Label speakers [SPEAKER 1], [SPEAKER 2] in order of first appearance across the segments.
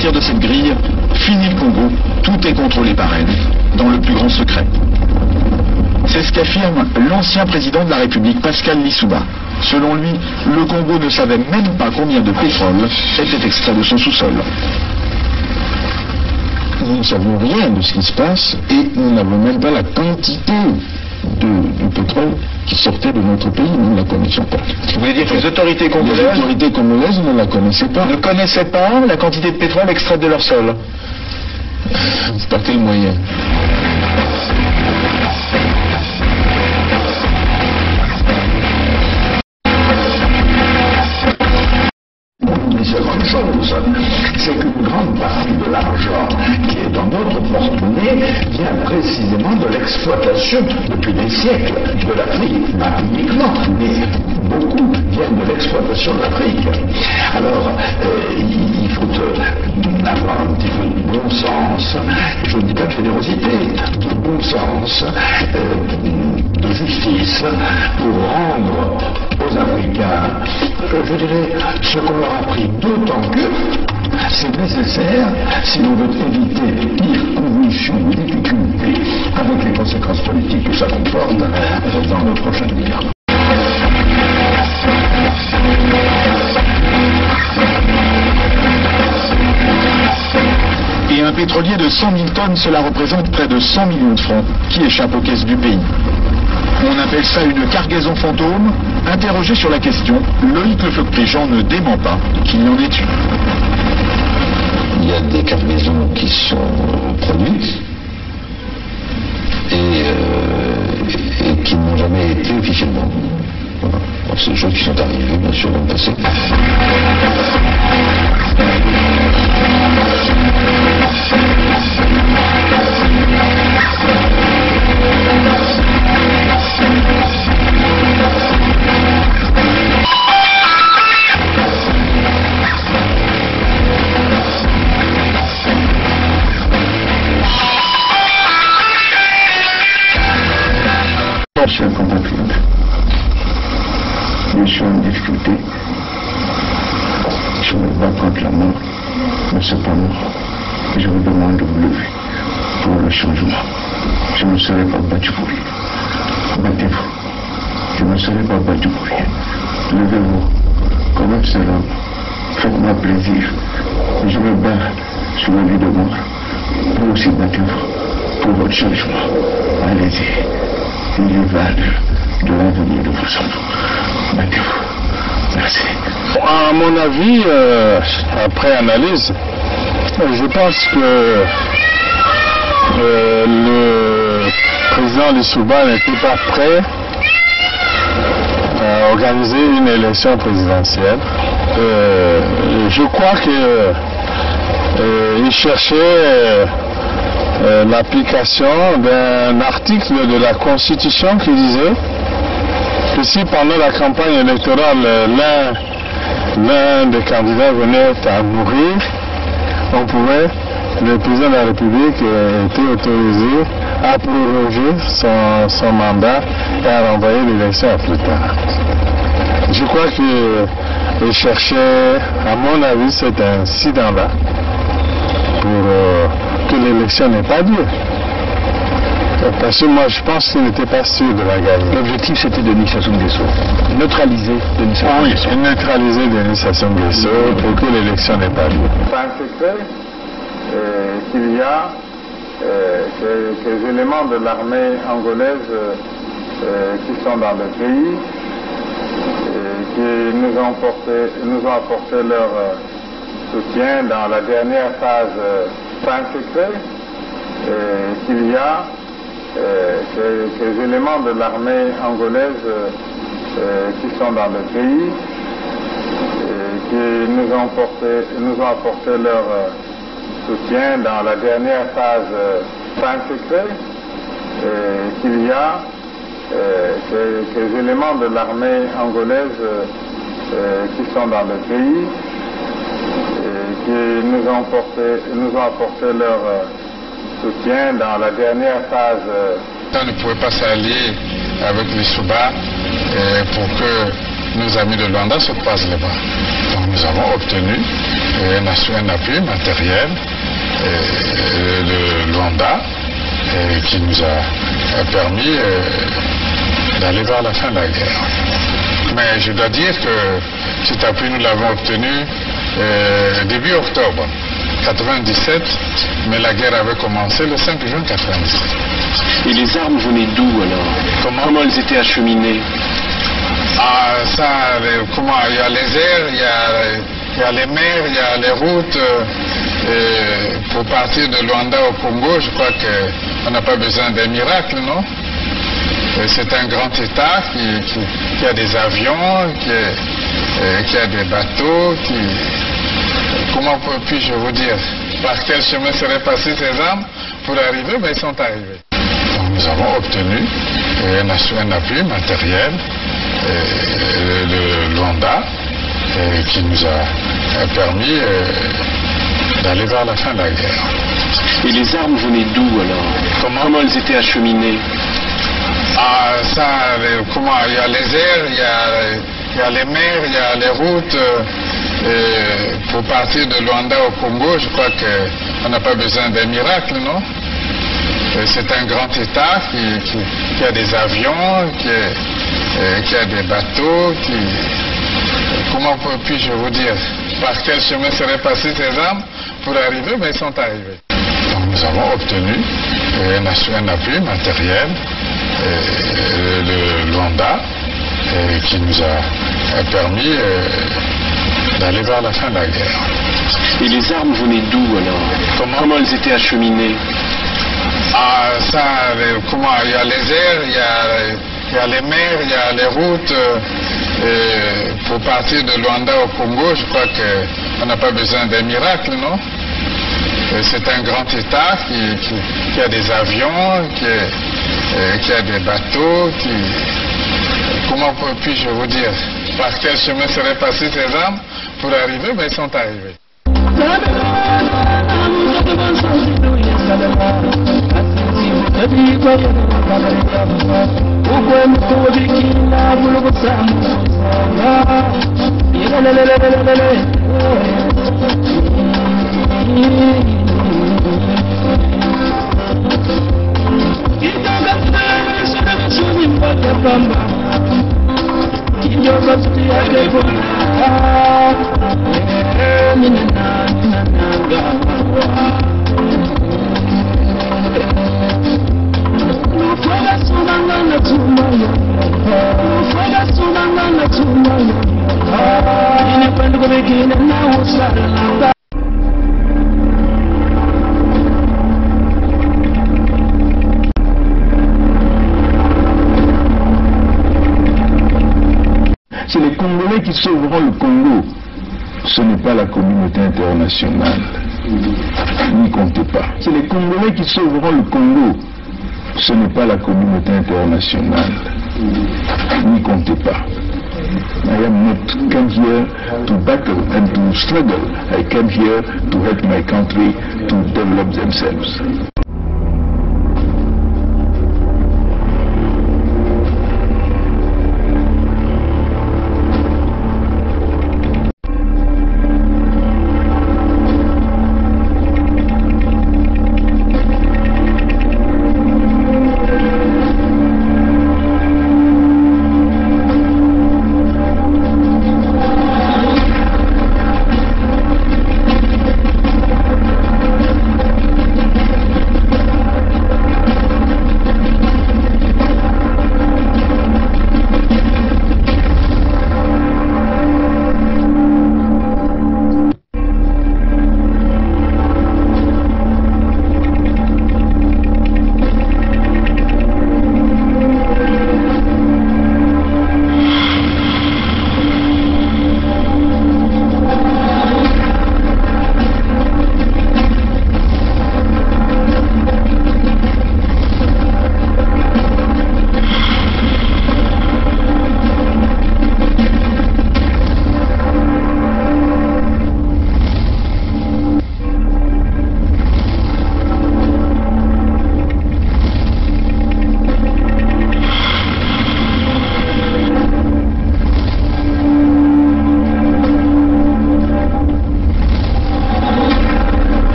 [SPEAKER 1] partir de cette grille, fini le Congo, tout est contrôlé par elle, dans le plus grand secret. C'est ce qu'affirme l'ancien président de la République, Pascal Lissouba. Selon lui, le Congo ne savait même pas combien de pétrole était extrait de son sous-sol.
[SPEAKER 2] Nous ne savons rien de ce qui se passe et nous n'avons même pas la quantité du pétrole qui sortait de notre pays, nous ne la connaissions pas.
[SPEAKER 1] Vous voulez dire que les autorités
[SPEAKER 2] congolaises ne la connaissaient pas.
[SPEAKER 1] Ne connaissaient pas la quantité de pétrole extraite de leur sol?
[SPEAKER 2] Par quel moyen?
[SPEAKER 3] Une seconde chose, c'est qu'une grande partie de l'argent qui est dans notre porte-monnaie vient précisément de l'exploitation depuis des siècles de l'Afrique, pas uniquement, mais beaucoup viennent de l'exploitation de l'Afrique. Alors, il faut avoir un petit peu de bon sens, je ne dis pas de générosité, de bon sens, de justice, pour rendre aux Africains, je dirais, ce qu'on leur a pris, d'autant que c'est nécessaire si l'on veut éviter de pires convulsions ou difficultés avec les conséquences politiques que ça comporte dans le prochain guerre.
[SPEAKER 1] Et un pétrolier de 100 000 tonnes, cela représente près de 100 millions de francs qui échappent aux caisses du pays. On appelle ça une cargaison fantôme. Interrogé sur la question, Loïc Lefebvre-Prigent ne dément pas qu'il y en ait eu.
[SPEAKER 2] Il y a des cargaisons qui sont produites et qui n'ont jamais été officiellement. Voilà. C'est des choses qui sont arrivées, bien sûr, dans le passé.
[SPEAKER 3] Chers compatriotes, je suis en difficulté, je me bats contre la mort, mais cependant, je vous demande de vous lever pour le changement. Je ne serai pas battu pour rien. Battez-vous. Je ne serai pas battu pour rien. Levez-vous, comme un seul homme. Faites-moi plaisir. Je me bats sur le lit de mort. Vous aussi battez-vous pour votre changement. Allez-y. Il y va de l'avenir de vos enfants. Battez-vous. Merci.
[SPEAKER 4] À mon avis, après analyse, je pense que le président Lissouba n'était pas prêt à organiser une élection présidentielle. Je crois qu'il cherchait l'application d'un article de la Constitution qui disait que si pendant la campagne électorale l'un des candidats venait à mourir, le président de la République était autorisé à proroger son mandat et à renvoyer l'élection à plus tard. Je crois qu'il cherchait, à mon avis, cet incident-là pour que l'élection n'ait pas lieu. Parce que moi, je pense qu'il n'était pas sûr de la gagner.
[SPEAKER 3] L'objectif, c'était Denis Sassou Nguesso. Neutraliser Denis Sassou Nguesso.
[SPEAKER 4] Oui, neutraliser Denis Sassou Nguesso pour que l'élection n'ait pas lieu. C'est un secret qu'il y a que les éléments de l'armée angolaise qui sont dans le pays, qui nous ont apporté leur soutien dans la dernière phase. C'est un secret qu'il y a que les éléments de l'armée angolaise qui sont dans le pays, qui nous ont apporté leur soutien dans la dernière phase. C'est un secret qu'il y a que les éléments de l'armée angolaise qui sont dans le pays, qui nous ont apporté leur soutien dans la dernière phase. On ne pouvait pas s'allier avec les Souba pour que nos amis de Luanda se croisent les bras. Donc nous
[SPEAKER 5] Nous avons obtenu un appui matériel de Luanda qui nous a permis d'aller vers la fin de la guerre. Mais je dois dire que cet appui, nous l'avons obtenu début octobre 1997, mais la guerre avait commencé le 5 juin 1997.
[SPEAKER 6] Et les armes venaient d'où alors? Comment elles étaient acheminées?
[SPEAKER 5] Il y a les airs, il y a les mers, il y a les routes. Pour partir de Luanda au Congo, je crois qu'on n'a pas besoin d'un miracle, non? C'est un grand État qui a des avions, qui a des bateaux, comment puis-je vous dire? Par quel chemin seraient passées ces armes pour arriver? Ils sont arrivés. Donc nous avons obtenu un appui matériel de Luanda qui nous a permis d'aller vers la fin de la guerre.
[SPEAKER 6] Et les armes venaient d'où alors? Comment elles étaient acheminées?
[SPEAKER 5] Il y a les airs, il y a les mers, il y a les routes. Pour partir de Luanda au Congo, je crois qu'on n'a pas besoin d'un miracle, non? C'est un grand État qui a des avions, qui a des bateaux, comment puis-je vous dire? Par quel chemin seraient passées ces armes pour arriver? Ils sont arrivés. Donc nous avons obtenu un appui matériel de Luanda qui nous a permis d'aller vers la fin de la guerre.
[SPEAKER 6] Et les armes venaient d'où alors? Comment elles étaient acheminées?
[SPEAKER 5] Il y a les airs, il y a les mers, il y a les routes. Pour partir de Luanda au Congo, je crois qu'on n'a pas besoin d'un miracle, non? C'est un grand État qui a des avions, qui a des bateaux, comment puis-je vous dire? Par quel chemin seraient passées ces armes pour arriver? Ils sont arrivés.
[SPEAKER 2] C'est les Congolais qui sauveront le Congo. Ce n'est pas la communauté internationale. N'y comptez pas. C'est les Congolais qui sauveront le Congo. Ce n'est pas la communauté internationale. N'y comptez pas. I am not come here to battle and to struggle. I came here to help my country to develop themselves.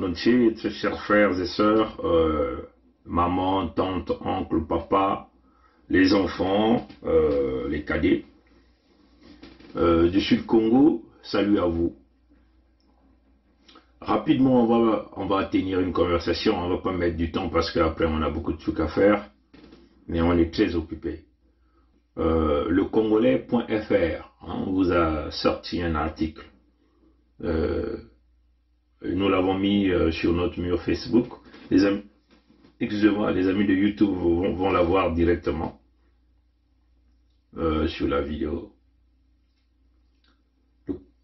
[SPEAKER 7] entier, très chers frères et sœurs, maman, tante, oncle, papa, les enfants, les cadets du Sud Congo, salut à vous. Rapidement, on va tenir une conversation, on ne va pas mettre du temps parce qu'après on a beaucoup de trucs à faire, mais on est très occupé. Le Congolais.fr vous a sorti un article. Nous l'avons mis sur notre mur Facebook. Les amis, excusez-moi, les amis de YouTube vont la voir directement sur la vidéo.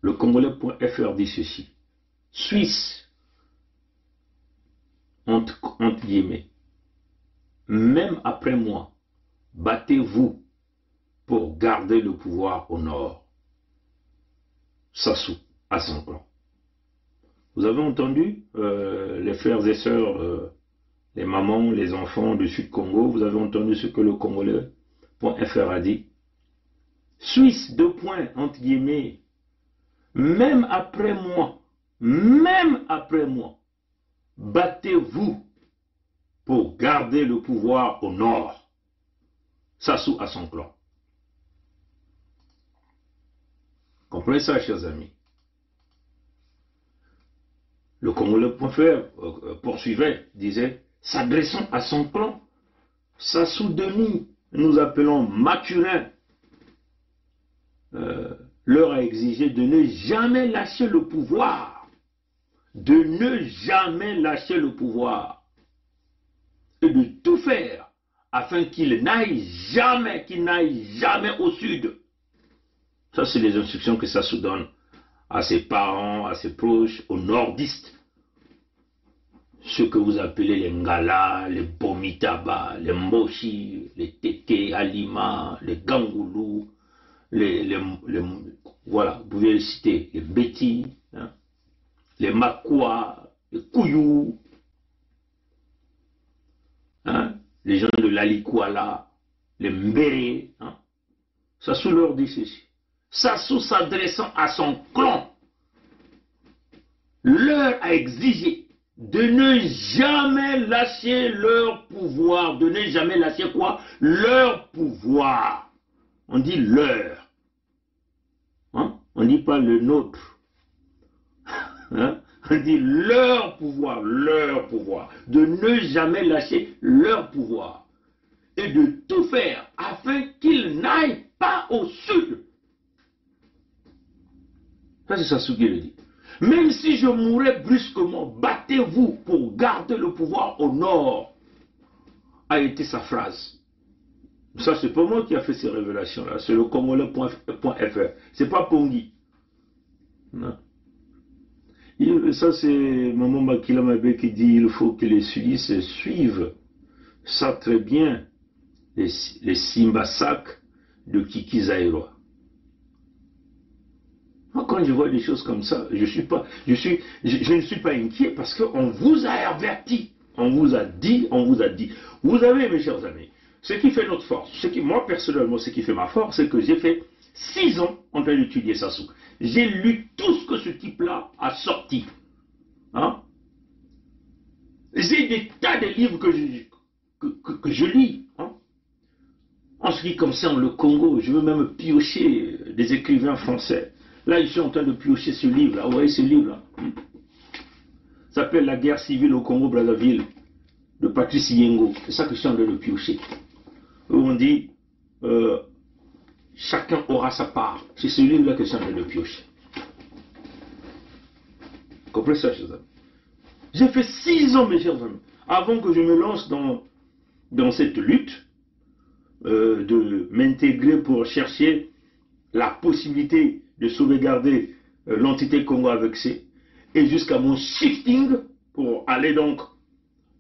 [SPEAKER 7] Le Congolais.fr dit ceci. Suisse, entre guillemets, même après moi, battez-vous pour garder le pouvoir au nord. Sassou, à son clan. Vous avez entendu les frères et sœurs, les mamans, les enfants du Sud Congo, vous avez entendu ce que le Congolais.fr a dit. Suisse, entre guillemets, même après moi, battez-vous pour garder le pouvoir au nord. Sassou à son clan. Comprenez ça, chers amis. Le Congolais.fr poursuivait, disait, s'adressant à son clan, Sassou Denis, nous appelons Mathurin, leur a exigé de ne jamais lâcher le pouvoir, et de tout faire afin qu'il n'aille jamais au sud. Ça, c'est les instructions que Sassou donne à ses parents, à ses proches, aux nordistes. Ceux que vous appelez les Ngala, les Bomitaba, les Mboshi, les Teke, Alima, les Gangoulou, voilà, vous pouvez les citer, les Beti, les Makwa, les Kouyou, les gens de l'Alikuala, les Mbere. Sassou leur dit ceci. Sassou s'adressant à son clan, leur a exigé de ne jamais lâcher leur pouvoir. De ne jamais lâcher quoi? Leur pouvoir. On dit leur. On ne dit pas le nôtre. On dit leur pouvoir, leur pouvoir. De ne jamais lâcher leur pouvoir. Et de tout faire afin qu'ils n'aillent pas au sud. Ça, c'est Sassou qui le dit. Même si je mourrais brusquement, battez-vous pour garder le pouvoir au nord, a été sa phrase. Ça, c'est pas moi qui a fait ces révélations-là, c'est le Congolais.fr. C'est pas Pongi. Non. Ça, c'est Maman Makila Mabe qui dit il faut que les Sudistes suivent ça très bien, les Simbasak de Kiki Zaïroa. Moi, quand je vois des choses comme ça, je ne suis pas inquiet parce qu'on vous a averti, on vous a dit. Vous avez, mes chers amis, ce qui fait notre force, moi personnellement, ce qui fait ma force, c'est que j'ai fait 6 ans en train d'étudier Sassou. J'ai lu tout ce que ce type-là a sorti. J'ai des tas de livres que je lis. En ce qui concerne le Congo, je veux même piocher des écrivains français. Là, je suis en train de piocher ce livre-là. Vous voyez ce livre-là? Ça s'appelle La guerre civile au Congo-Brazzaville de Patrice Yengo. C'est ça que je suis en train de piocher. Où on dit chacun aura sa part. C'est ce livre-là que je suis en train de piocher. Comprenez ça, chers amis? J'ai fait 6 ans, mes chers amis, avant que je me lance dans cette lutte de m'intégrer pour chercher la possibilité de sauvegarder l'entité Congo avec C, et jusqu'à mon shifting pour aller donc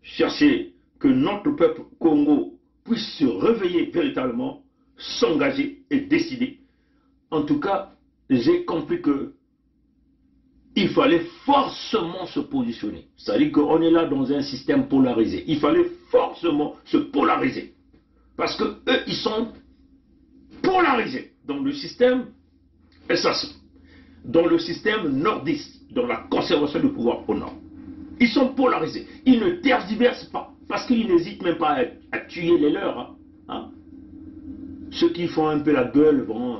[SPEAKER 7] chercher que notre peuple Congo puisse se réveiller véritablement, s'engager et décider. En tout cas, j'ai compris que il fallait forcément se positionner. C'est-à-dire qu'on est là dans un système polarisé. Il fallait forcément se polariser. Parce que eux, ils sont polarisés dans le système SAC, dans le système nordiste, dans la conservation du pouvoir au nord. Ils sont polarisés. Ils ne tergiversent pas. Parce qu'ils n'hésitent même pas à tuer les leurs. Hein. Ceux qui font un peu la gueule, bon,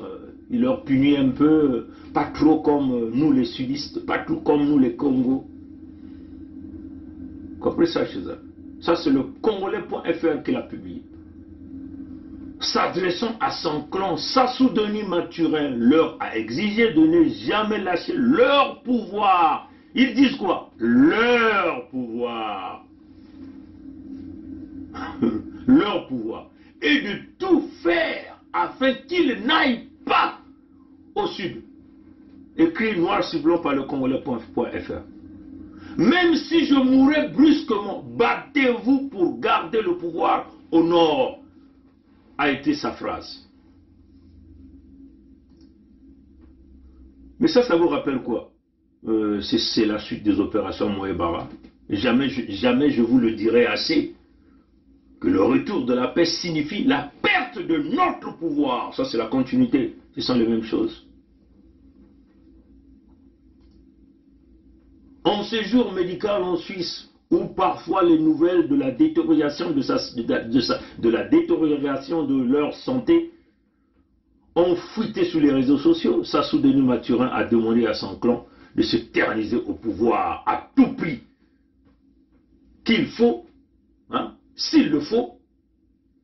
[SPEAKER 7] ils leur punissent un peu. Pas trop comme nous les sudistes. Pas trop comme nous les Congos. Comprenez ça chez eux. Ça, c'est le Congolais.fr qui l'a publié. S'adressant à son clan, Sassou Denis Mathurin leur a exigé de ne jamais lâcher leur pouvoir. Ils disent quoi? Leur pouvoir. Leur pouvoir. Et de tout faire afin qu'ils n'aillent pas au sud. Écrit noir sur blanc par le Congolais.fr. Même si je mourrais brusquement, battez-vous pour garder le pouvoir au nord, a été sa phrase. Mais ça vous rappelle quoi? C'est la suite des opérations Moebara. Jamais je vous le dirai assez, que le retour de la paix signifie la perte de notre pouvoir. Ça, c'est la continuité. Ce sont les mêmes choses. En séjour médical en Suisse, où parfois les nouvelles de la détérioration de leur santé ont fuité sur les réseaux sociaux, Sassou Denis Mathurin a demandé à son clan de se terraniser au pouvoir à tout prix. Qu'il faut, hein, s'il le faut,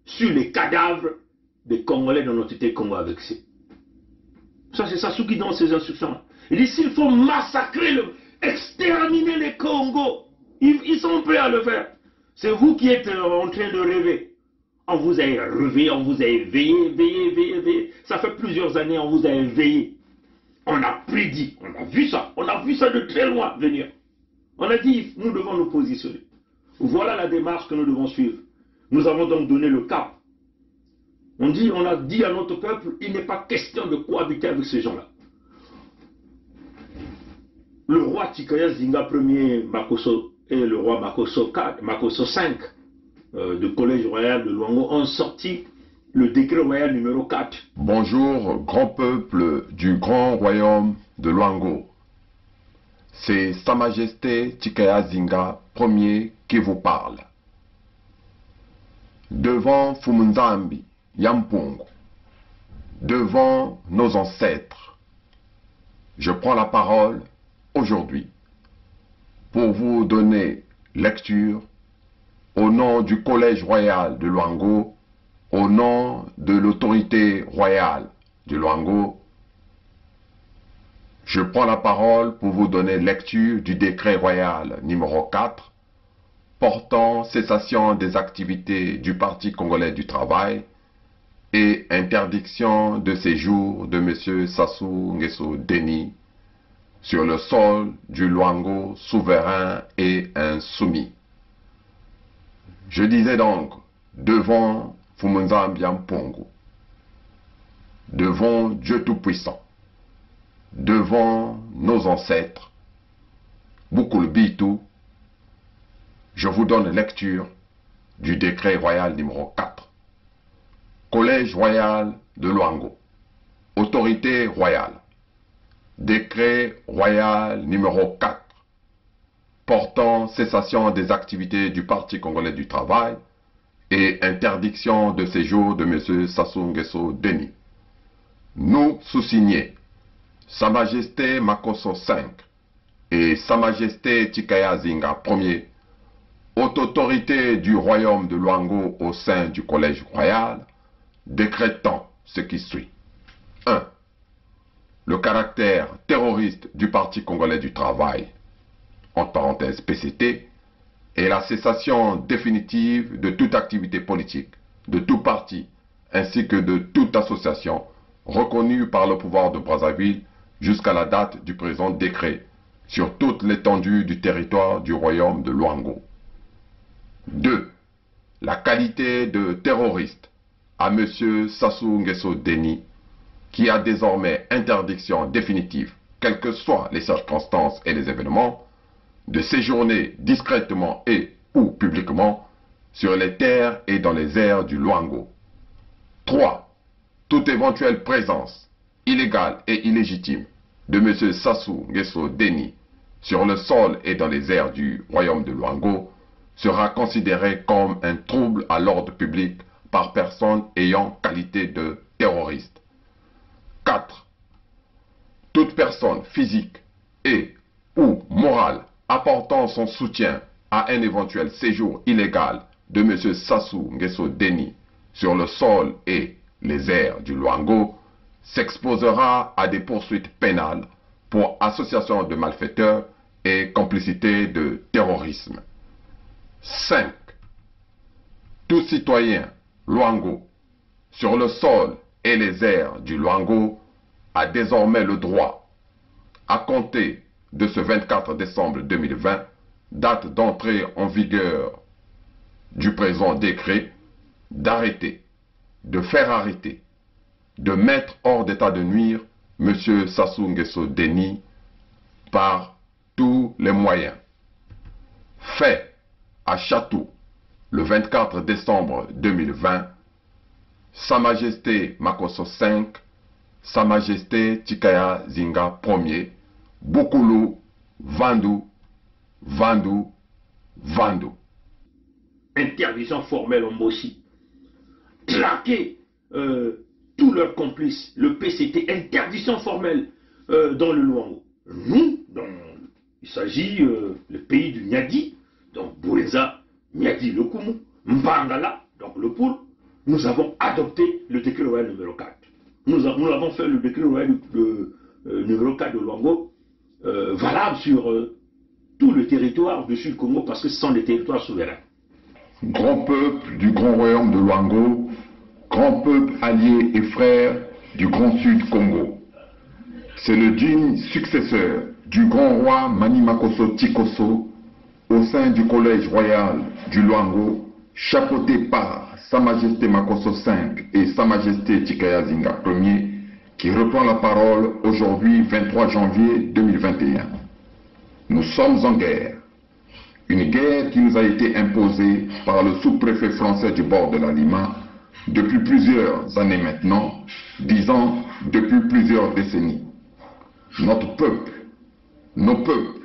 [SPEAKER 7] sur les cadavres des Congolais dans notre été Congo avec eux. Ça, c'est Sassou qui donne ces instructions-là. Il dit s'il faut massacrer, exterminer les Congos, ils sont prêts à le faire. C'est vous qui êtes en train de rêver. On vous a rêvé, on vous a éveillé. Ça fait plusieurs années, on vous a éveillé. On a prédit, on a vu ça de très loin venir. On a dit, nous devons nous positionner. Voilà la démarche que nous devons suivre. Nous avons donc donné le cap. On a dit à notre peuple, il n'est pas question de cohabiter avec ces gens-là. Le roi Tikaya Zinga Ier Makosso et le roi Makosso V du Collège Royal de Luango ont sorti le décret royal numéro 4.
[SPEAKER 8] Bonjour, grand peuple du grand royaume de Luango. C'est Sa Majesté Tikaya Zinga Ier qui vous parle. Devant Fumunzambi, Yampungu, devant nos ancêtres, je prends la parole aujourd'hui pour vous donner lecture au nom du Collège royal de Luango, au nom de l'autorité royale de Luango. Je prends la parole pour vous donner lecture du décret royal numéro 4 portant cessation des activités du Parti congolais du travail et interdiction de séjour de M. Sassou Nguesso Denis sur le sol du Luango souverain et insoumis. Je disais donc, devant Fumunzambi Yampungu, devant Dieu Tout-Puissant, devant nos ancêtres, Bukulu Bitu, je vous donne lecture du décret royal numéro 4. Collège royal de Luango, autorité royale. Décret royal numéro 4 portant cessation des activités du Parti congolais du travail et interdiction de séjour de M. Sassou Nguesso Denis. Nous sous-signés, Sa Majesté Makosso V et Sa Majesté Tikaya Zinga Ier, haute autorité du royaume de Luango au sein du Collège royal, décrétant ce qui suit. 1. Le caractère terroriste du Parti congolais du travail, entre parenthèses PCT, et la cessation définitive de toute activité politique, de tout parti, ainsi que de toute association reconnue par le pouvoir de Brazzaville jusqu'à la date du présent décret sur toute l'étendue du territoire du royaume de Luango. 2. La qualité de terroriste à M. Sassou Nguesso Denis, qui a désormais interdiction définitive, quelles que soient les circonstances et les événements, de séjourner discrètement et ou publiquement sur les terres et dans les airs du Luango. 3. Toute éventuelle présence illégale et illégitime de M. Sassou Nguesso Denis sur le sol et dans les airs du royaume de Luango sera considéré comme un trouble à l'ordre public par personne ayant qualité de terroriste. 4. Toute personne physique et ou morale apportant son soutien à un éventuel séjour illégal de M. Sassou Nguesso Deni sur le sol et les airs du Luango s'exposera à des poursuites pénales pour association de malfaiteurs et complicité de terrorisme. 5. Tout citoyen Luango sur le sol et les airs du Luango a désormais le droit, à compter de ce 24 décembre 2020, date d'entrée en vigueur du présent décret, d'arrêter, de faire arrêter, de mettre hors d'état de nuire M. Sassou Nguesso Deni par tous les moyens. Fait à Château le 24 décembre 2020, Sa Majesté Makosso V, Sa Majesté Tikaya Zinga Ier, Bukulu, Vandu, Vandu, Vandu.
[SPEAKER 7] Interdiction formelle en Moshi. Traquer tous leurs complices, le PCT, interdiction formelle dans le Luango. Nous, il s'agit le pays du Nyadi, donc Boueza, Nyadi le Koumou, Mbangala, donc le Poul, nous avons adopté le décret royal numéro 4. Nous avons fait le décret royal numéro 4 de Luango, valable sur tout le territoire du Sud-Congo parce que ce sont des territoires souverains.
[SPEAKER 2] Grand peuple du grand royaume de Luango, grand peuple allié et frère du grand Sud Congo. C'est le digne successeur du grand roi Mani Makosso Tikosso au sein du collège royal du Luango, chapeauté par Sa Majesté Makosso V et Sa Majesté Tikaya Zinga Ier, qui reprend la parole aujourd'hui 23 janvier 2021. Nous sommes en guerre. Une guerre qui nous a été imposée par le sous-préfet français du bord de la Lima depuis plusieurs années maintenant, disons depuis plusieurs décennies. Notre peuple, nos peuples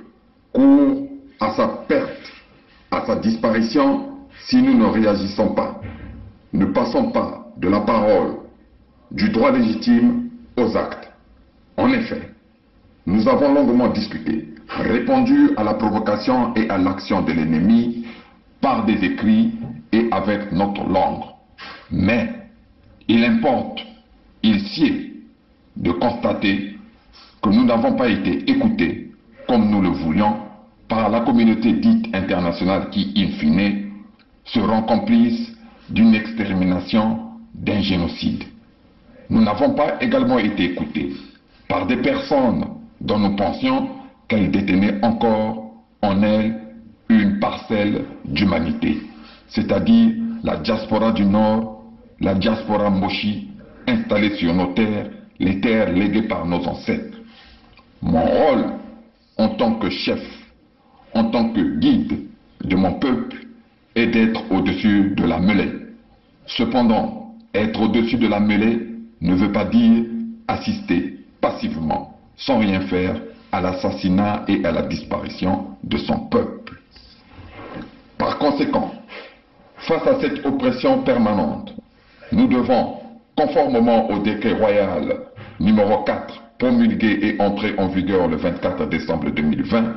[SPEAKER 2] courent à sa perte, à sa disparition si nous ne réagissons pas. Ne passons pas de la parole, du droit légitime aux actes. En effet, nous avons longuement discuté, répondu à la provocation et à l'action de l'ennemi par des écrits et avec notre langue. Mais il importe, il sied de constater que nous n'avons pas été écoutés comme nous le voulions par la communauté dite internationale qui, in fine, seront complices d'une extermination, d'un génocide. Nous n'avons pas également été écoutés par des personnes dont nous pensions qu'elles détenaient encore en elles une parcelle d'humanité, c'est-à-dire la diaspora du Nord, la diaspora Moshi, installée sur nos terres, les terres léguées par nos ancêtres. Mon rôle, en tant que chef, en tant que guide de mon peuple, est d'être au-dessus de la mêlée. Cependant, être au-dessus de la mêlée ne veut pas dire assister passivement, sans rien faire, à l'assassinat et à la disparition de son peuple. Par conséquent, face à cette oppression permanente, nous devons, conformément au décret royal numéro 4, promulgué et entré en vigueur le 24 décembre 2020,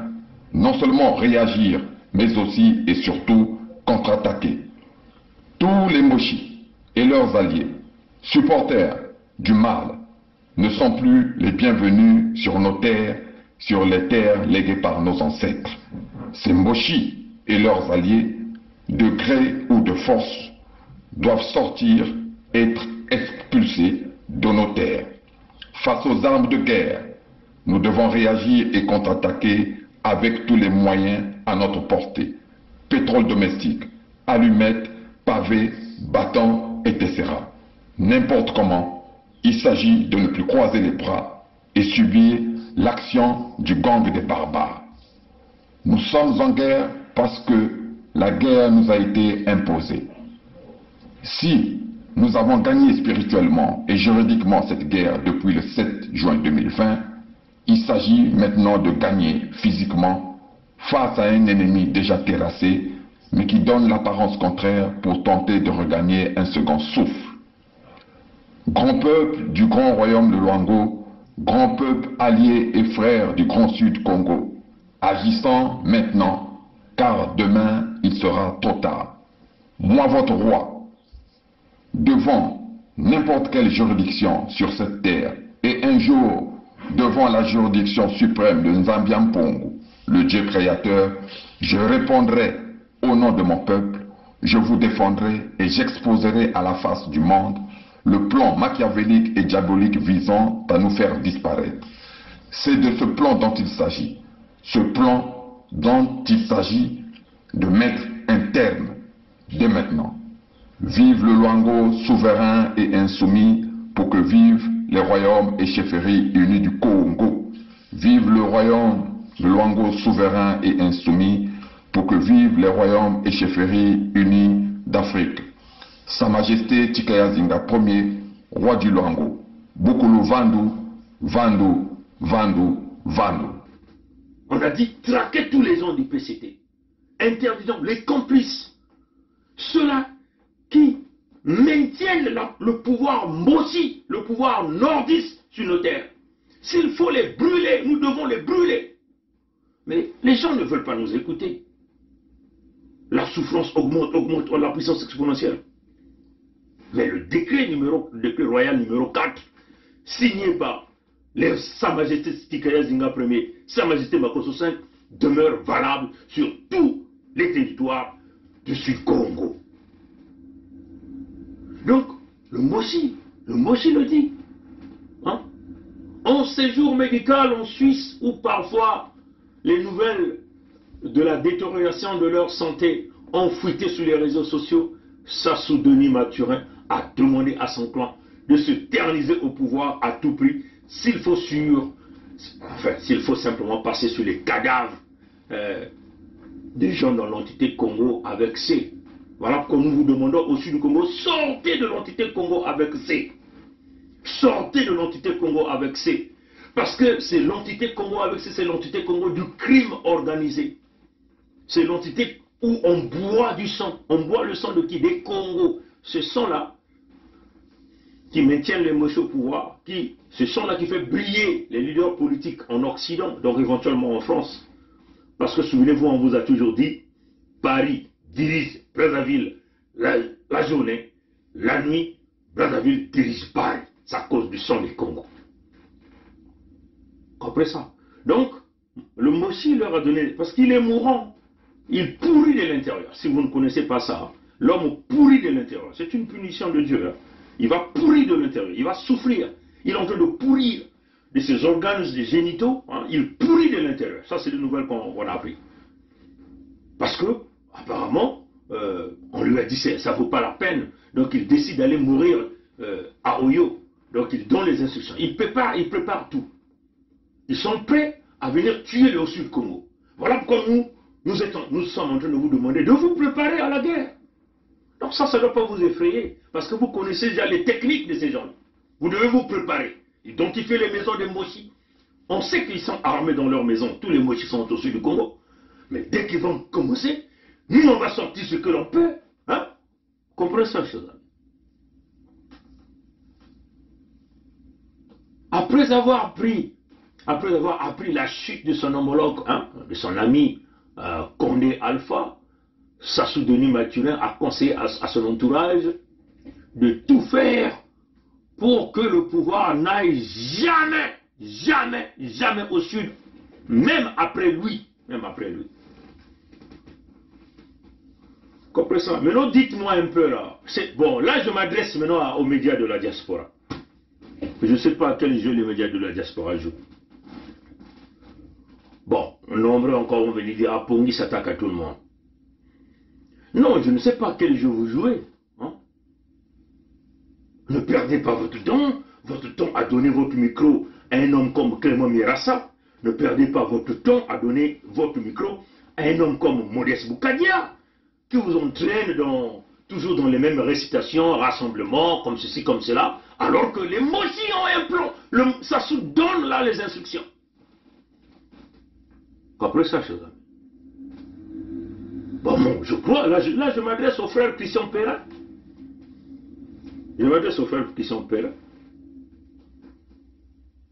[SPEAKER 2] non seulement réagir, mais aussi et surtout contre-attaquer. Tous les Moshi et leurs alliés, supporters du mal, ne sont plus les bienvenus sur nos terres, sur les terres léguées par nos ancêtres. Ces Moshi et leurs alliés, de gré ou de force, doivent sortir, être expulsés de nos terres. Face aux armes de guerre, nous devons réagir et contre-attaquer avec tous les moyens à notre portée. Pétrole domestique, allumettes, pavés, bâtons, etc. N'importe comment, il s'agit de ne plus croiser les bras et subir l'action du gang des barbares. Nous sommes en guerre parce que la guerre nous a été imposée. Si nous avons gagné spirituellement et juridiquement cette guerre depuis le 7 juin 2020, Il s'agit maintenant de gagner physiquement face à un ennemi déjà terrassé, mais qui donne l'apparence contraire pour tenter de regagner un second souffle. Grand peuple du grand royaume de Luango, grand peuple allié et frère du grand sud Congo, agissant maintenant, car demain il sera trop tard. Moi, votre roi, devant n'importe quelle juridiction sur cette terre, et un jour devant la juridiction suprême de Nzambiampongo, le Dieu créateur, je répondrai au nom de mon peuple, je vous défendrai et j'exposerai à la face du monde le plan machiavélique et diabolique visant à nous faire disparaître. C'est de ce plan dont il s'agit. Ce plan dont il s'agit de mettre un terme dès maintenant. Vive le Luango souverain et insoumis pour que vivent les royaumes et chefferies unis du Congo. Vive le royaume de Luango souverain et insoumis pour que vivent les royaumes et chefferies unis d'Afrique. Sa Majesté Tikaya Zinga Ier, roi du Luango. Bukulu Vandu, Vandu, Vandu, Vandu.
[SPEAKER 7] On a dit traquer tous les gens du PCT. Interdisons les complices. Ceux-là qui maintiennent le pouvoir mossi, le pouvoir nordiste sur nos terres. S'il faut les brûler, nous devons les brûler. Mais les gens ne veulent pas nous écouter. La souffrance augmente, augmente, la puissance exponentielle. Mais le décret royal numéro 4, signé par Sa Majesté Tikaya Zinga Ier, Sa Majesté Makosso V, demeure valable sur tous les territoires du Sud-Congo. Donc, le Moshi le dit. Hein? En séjour médical en Suisse, où parfois les nouvelles de la détérioration de leur santé ont fuité sur les réseaux sociaux, Sassou Denis Mathurin a demandé à son clan de se terniser au pouvoir à tout prix, s'il faut simplement passer sur les cadavres des gens dans l'entité Congo avec C. Voilà pourquoi nous vous demandons au sud du Congo, sortez de l'entité Congo avec C. Sortez de l'entité Congo avec C. Parce que c'est l'entité Congo avec C, c'est l'entité Congo du crime organisé. C'est l'entité où on boit du sang. On boit le sang de qui? Des Congos. Ce sang-là qui maintient les mochos au pouvoir, ce sang-là qui fait briller les leaders politiques en Occident, donc éventuellement en France. Parce que souvenez-vous, on vous a toujours dit, Paris dirige Brazzaville la journée, la nuit, Brazzaville dirige Paris. C'est à cause du sang des Congos. Comprenez ça? Donc, le Moshi leur a donné, parce qu'il est mourant, il pourrit de l'intérieur. Si vous ne connaissez pas ça, l'homme pourrit de l'intérieur. C'est une punition de Dieu. Hein. Il va pourrir de l'intérieur, il va souffrir. Il est en train de pourrir de ses organes génitaux, hein. Il pourrit de l'intérieur. Ça, c'est des nouvelles qu'on a appris. Parce que, apparemment, on lui a dit que ça ne vaut pas la peine. Donc, il décide d'aller mourir à Oyo. Donc, il donne les instructions. Il prépare tout. Ils sont prêts à venir tuer le Sud Congo. Voilà pourquoi nous sommes en train de vous demander de vous préparer à la guerre. Donc ça ne doit pas vous effrayer, parce que vous connaissez déjà les techniques de ces gens. Vous devez vous préparer, identifier les maisons des Moshi. On sait qu'ils sont armés dans leurs maisons, tous les Moshi sont au sud du Congo. Mais dès qu'ils vont commencer, nous on va sortir ce que l'on peut. Hein? Comprenez ça, chose. Après avoir appris la chute de son homologue, hein, de son ami Condé Alpha, Sassou Denis Mathurin a conseillé à son entourage de tout faire pour que le pouvoir n'aille jamais, jamais, jamais au sud, même après lui. Comprenez ça? Maintenant, dites-moi un peu là. Bon, là, je m'adresse maintenant aux médias de la diaspora. Je ne sais pas quel jeu les médias de la diaspora jouent. Bon, nombreux encore vont venir dire, ah, Pongi s'attaque à tout le monde. Non, je ne sais pas quel jeu vous jouez. Hein? Ne perdez pas votre temps à donner votre micro à un homme comme Clément Mirassa. Ne perdez pas votre temps à donner votre micro à un homme comme Modeste Boukadia, qui vous entraîne toujours dans les mêmes récitations, rassemblements, comme ceci, comme cela, alors que les Moshi ont un plan. Ça se donne là les instructions. Qu'après ça, chers amis. Bon, je crois, là je m'adresse au frère Christian Perrin. Je m'adresse au frère Christian Perrin.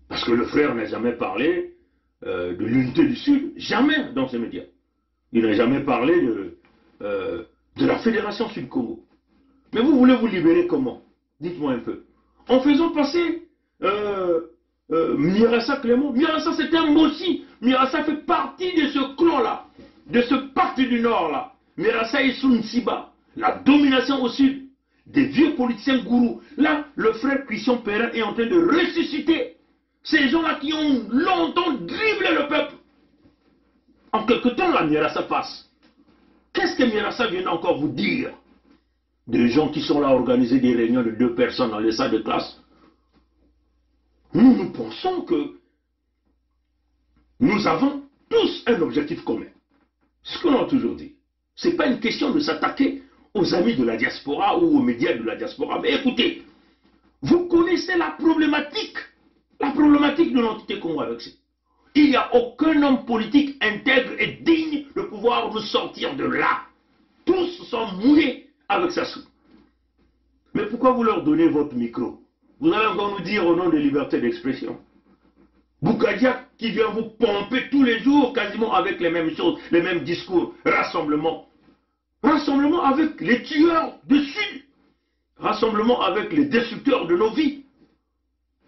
[SPEAKER 7] Parce que le frère n'a jamais parlé de l'unité du Sud, jamais dans ces médias. Il n'a jamais parlé de la Fédération Sud-Congo. Mais vous voulez vous libérer comment? Dites-moi un peu. En faisant passer Mirassa Clément. Mirassa c'est un Mossi. Mirassa fait partie de ce clan-là, de ce pacte du Nord-là. Mirassa et Sunsiba, la domination au Sud, des vieux politiciens gourous. Là, le frère Christian Perrin est en train de ressusciter ces gens-là qui ont longtemps dribblé le peuple. En quelque temps, là, Mirassa passe. Qu'est-ce que Mirassa vient encore vous dire? Des gens qui sont là à organiser des réunions de 2 personnes dans les salles de classe. Nous pensons que nous avons tous un objectif commun. Ce qu'on a toujours dit. Ce n'est pas une question de s'attaquer aux amis de la diaspora ou aux médias de la diaspora. Mais écoutez, vous connaissez la problématique de l'entité Congo avec ça. Il n'y a aucun homme politique intègre et digne de pouvoir nous sortir de là. Tous sont mouillés avec Sassou. Mais pourquoi vous leur donnez votre micro? Vous allez encore nous dire au nom de liberté d'expression. Boukadia qui vient vous pomper tous les jours quasiment avec les mêmes choses, les mêmes discours. Rassemblement. Rassemblement avec les tueurs de Sud. Rassemblement avec les destructeurs de nos vies.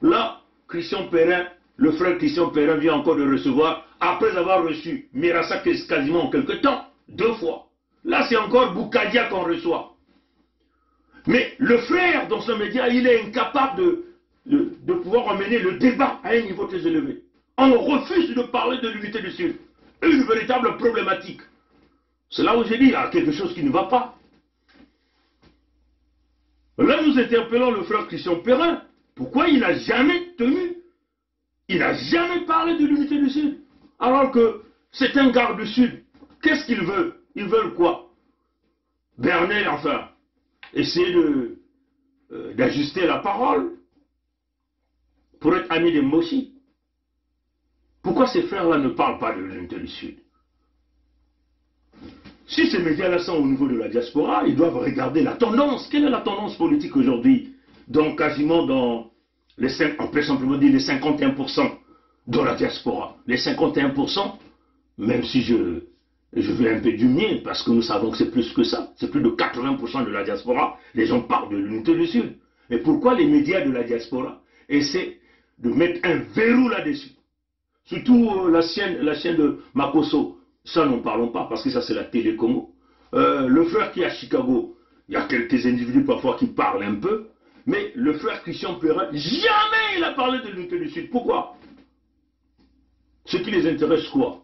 [SPEAKER 7] Là, Christian Perrin, le frère Christian Perrin vient encore de recevoir, après avoir reçu Mirassa quasiment en quelque temps, 2 fois. Là, c'est encore Boukadia qu'on reçoit. Mais le frère, dans ce média, il est incapable de pouvoir emmener le débat à un niveau très élevé. On refuse de parler de l'unité du Sud. Une véritable problématique. C'est là où j'ai dit, il y a quelque chose qui ne va pas. Là, nous interpellons le frère Christian Perrin. Pourquoi il n'a jamais tenu? Il n'a jamais parlé de l'unité du Sud. Alors que c'est un garde du Sud. Qu'est-ce qu'il veut? Ils veulent quoi? Bernel, enfin, essayer d'ajuster la parole pour être ami de Mossi. Pourquoi ces frères-là ne parlent pas de l'unité du Sud? Si ces médias-là sont au niveau de la diaspora, ils doivent regarder la tendance. Quelle est la tendance politique aujourd'hui? Donc quasiment dans on peut simplement dire les 51% de la diaspora. Les 51%, même si je vais un peu du mien, parce que nous savons que c'est plus que ça. C'est plus de 80% de la diaspora. Les gens parlent de l'unité du Sud. Mais pourquoi les médias de la diaspora essaient de mettre un verrou là-dessus? Surtout la chaîne de Makosso. Ça, n'en parlons pas, parce que ça, c'est la télé Congo. Le frère qui est à Chicago, il y a quelques individus parfois qui parlent un peu, mais le frère Christian Perrin, jamais il a parlé de l'unité du Sud. Pourquoi? Ce qui les intéresse, quoi?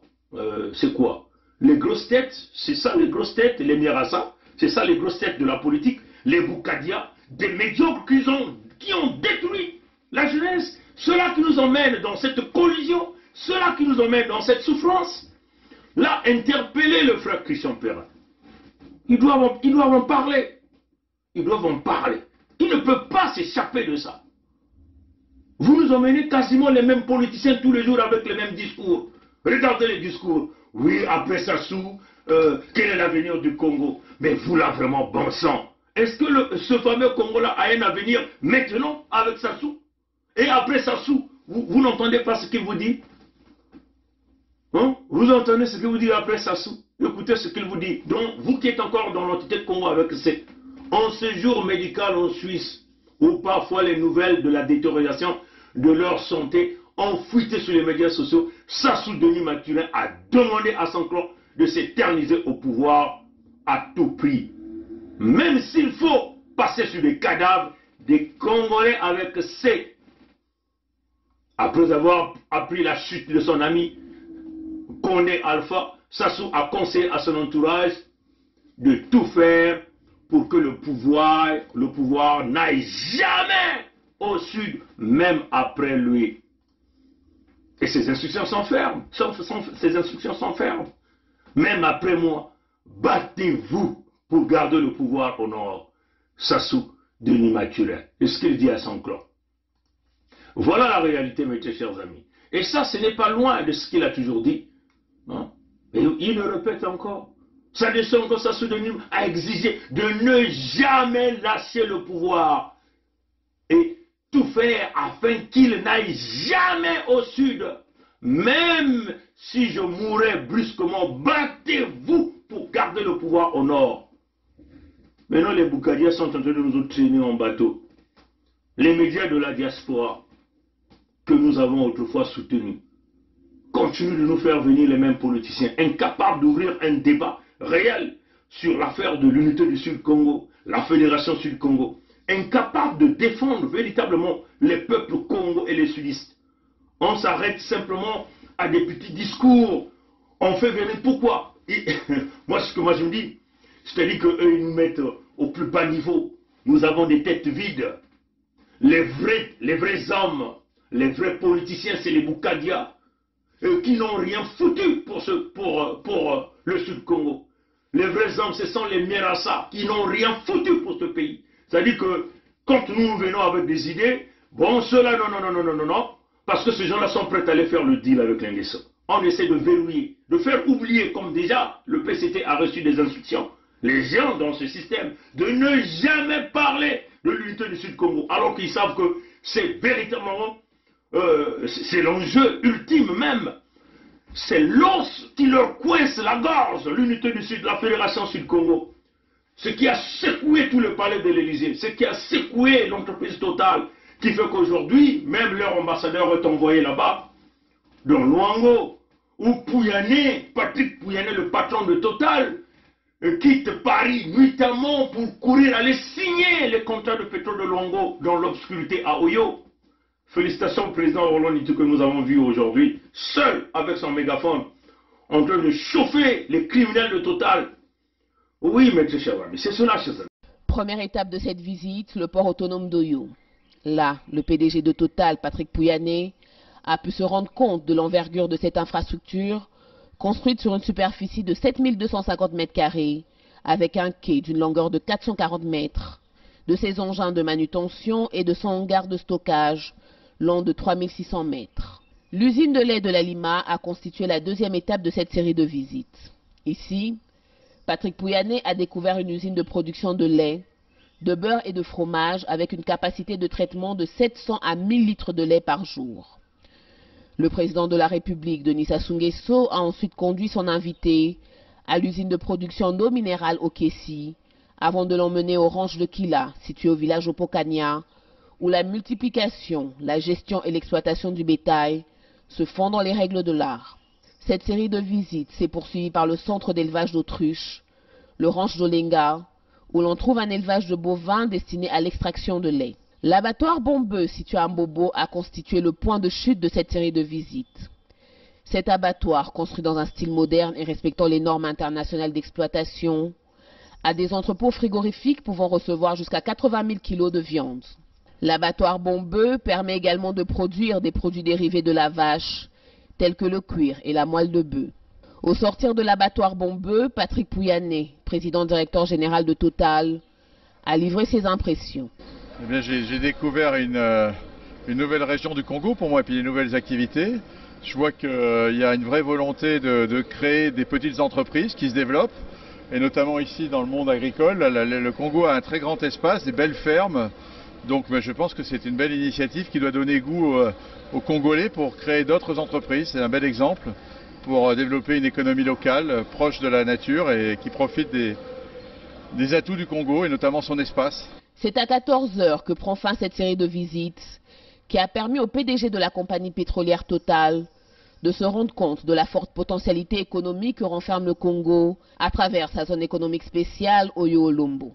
[SPEAKER 7] C'est quoi? Les grosses têtes, c'est ça les grosses têtes, les Mirassa, c'est ça les grosses têtes de la politique, les Boukadia, des médiocres qui ont détruit la jeunesse, ceux-là qui nous emmènent dans cette collision, ceux-là qui nous emmènent dans cette souffrance. Là, interpeller le frère Christian Perrin. Ils doivent en parler. Ils doivent en parler. Ils ne peuvent pas s'échapper de ça. Vous nous emmenez quasiment les mêmes politiciens tous les jours avec les mêmes discours. Regardez les discours. Oui, après Sassou, quel est l'avenir du Congo? Mais vous là, vraiment, bon sang. Est-ce que ce fameux Congo-là a un avenir maintenant avec Sassou? Et après Sassou, vous n'entendez pas ce qu'il vous dit? Hein? Vous entendez ce qu'il vous dit après Sassou? Écoutez ce qu'il vous dit. Donc, vous qui êtes encore dans l'entité de Congo avec un séjour médical en Suisse, où parfois les nouvelles de la détérioration de leur santé ont fuité sur les médias sociaux, Sassou Denis Mathurin a demandé à son clan de s'éterniser au pouvoir à tout prix. Même s'il faut passer sur les cadavres des Congolais avec C. Après avoir appris la chute de son ami Condé Alpha, Sassou a conseillé à son entourage de tout faire pour que le pouvoir n'aille jamais au sud, même après lui. Et ces instructions sont fermes. Ces instructions sont fermes. Même après moi, battez-vous pour garder le pouvoir au nord. Sassou Denis Mathurin. C'est ce qu'il dit à son clan. Voilà la réalité, mes chers amis. Et ça, ce n'est pas loin de ce qu'il a toujours dit. Hein? Et il le répète encore. Ça descend comme ça pseudonyme a exigé de ne jamais lâcher le pouvoir et tout faire afin qu'il n'aille jamais au sud. Même si je mourrais brusquement, battez-vous pour garder le pouvoir au nord. Maintenant, les Boukadias sont en train de nous traîner en bateau. Les médias de la diaspora que nous avons autrefois soutenus continuent de nous faire venir les mêmes politiciens, incapables d'ouvrir un débat réel sur l'affaire de l'unité du Sud-Congo, la Fédération Sud-Congo, incapables de défendre véritablement les peuples Congo et les sudistes. On s'arrête simplement à des petits discours. On fait venir pourquoi? Moi, ce que je me dis, c'est-à-dire qu'eux, ils nous mettent au plus bas niveau. Nous avons des têtes vides. Les vrais hommes, les vrais politiciens, c'est les Boukadias, qui n'ont rien foutu pour le Sud-Congo. Les vrais hommes, ce sont les Mirassa, qui n'ont rien foutu pour ce pays. C'est-à-dire que quand nous venons avec des idées, bon, ceux-là, non, parce que ces gens-là sont prêts à aller faire le deal avec l'Inguesso. On essaie de verrouiller, de faire oublier, comme déjà le PCT a reçu des instructions, les gens dans ce système, de ne jamais parler de l'unité du Sud-Congo, alors qu'ils savent que c'est véritablement, c'est l'enjeu ultime même. C'est l'os qui leur coince la gorge, l'unité du Sud, la Fédération Sud-Congo. Ce qui a secoué tout le palais de l'Élysée, ce qui a secoué l'entreprise Total, qui fait qu'aujourd'hui, même leur ambassadeur est envoyé là-bas, dans Luango, où Pouyanné, Patrick Pouyanné, le patron de Total, quitte Paris nuitamment pour courir aller signer les contrats de pétrole de Luango dans l'obscurité à Oyo. Félicitations au président Roland Nitoué que nous avons vu aujourd'hui, seul avec son mégaphone, en train de chauffer les criminels de Total. Oui, maître Chawami, c'est cela, chez eux.
[SPEAKER 9] Première étape de cette visite, le port autonome d'Oyo. Là, le PDG de Total, Patrick Pouyanné, a pu se rendre compte de l'envergure de cette infrastructure, construite sur une superficie de 7250 mètres carrés, avec un quai d'une longueur de 440 mètres, de ses engins de manutention et de son hangar de stockage, long de 3600 mètres. L'usine de lait de la Lima a constitué la deuxième étape de cette série de visites. Ici, Patrick Pouyanné a découvert une usine de production de lait, de beurre et de fromage avec une capacité de traitement de 700 à 1000 litres de lait par jour. Le président de la République, Denis Sassou Nguesso, a ensuite conduit son invité à l'usine de production d'eau minérale au Kessi, avant de l'emmener au ranch de Kila, situé au village Opokania, où la multiplication, la gestion et l'exploitation du bétail se font dans les règles de l'art. Cette série de visites s'est poursuivie par le centre d'élevage d'autruches, le ranch d'Olenga, où l'on trouve un élevage de bovins destiné à l'extraction de lait. L'abattoir Bombeux, situé à Mbobo, a constitué le point de chute de cette série de visites. Cet abattoir, construit dans un style moderne et respectant les normes internationales d'exploitation, a des entrepôts frigorifiques pouvant recevoir jusqu'à 80 000 kg de viande. L'abattoir Bombeux permet également de produire des produits dérivés de la vache, tels que le cuir et la moelle de bœuf. Au sortir de l'abattoir Bombeux, Patrick Pouyanné, président-directeur général de Total, a livré ses impressions.
[SPEAKER 10] Eh bien, j'ai découvert une nouvelle région du Congo pour moi et puis des nouvelles activités. Je vois qu'il y a une vraie volonté de créer des petites entreprises qui se développent, et notamment ici dans le monde agricole. Le Congo a un très grand espace, des belles fermes. Donc je pense que c'est une belle initiative qui doit donner goût aux Congolais pour créer d'autres entreprises. C'est un bel exemple pour développer une économie locale proche de la nature et qui profite des atouts du Congo et notamment son espace.
[SPEAKER 9] C'est à 14 h que prend fin cette série de visites qui a permis au PDG de la compagnie pétrolière Total de se rendre compte de la forte potentialité économique que renferme le Congo à travers sa zone économique spéciale Oyo-Olombo.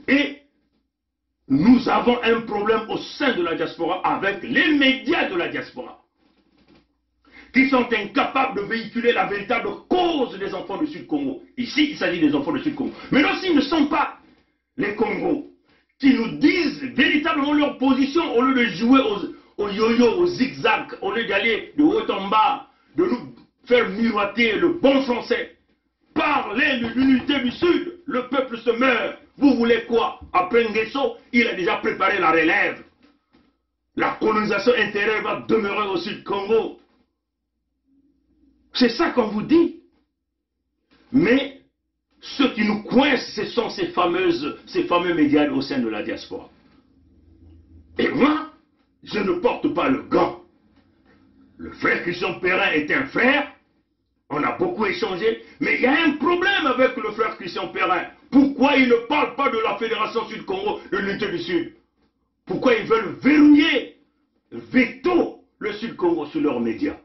[SPEAKER 7] Et nous avons un problème au sein de la diaspora avec les médias de la diaspora, qui sont incapables de véhiculer la véritable cause des enfants du Sud-Congo. Ici, il s'agit des enfants du Sud-Congo. Mais non, s'ils ne sont pas les Congos, qui nous disent véritablement leur position, au lieu de jouer au yo-yo, au zigzag, au lieu d'aller de haut en bas, de nous faire miroiter le bon français. Parlez de l'unité du Sud, le peuple se meurt. Vous voulez quoi? Après Nguesso, il a déjà préparé la relève. La colonisation intérieure va demeurer au Sud-Congo. C'est ça qu'on vous dit. Mais ce qui nous coince, ce sont ces fameux médias au sein de la diaspora. Et moi, je ne porte pas le gant. Le frère Christian Perrin est un frère. On a beaucoup échangé. Mais il y a un problème avec le frère Christian Perrin. Pourquoi il ne parle pas de la Fédération Sud-Congo, de l'unité du Sud? Pourquoi ils veulent verrouiller, veto le Sud-Congo sur leurs médias?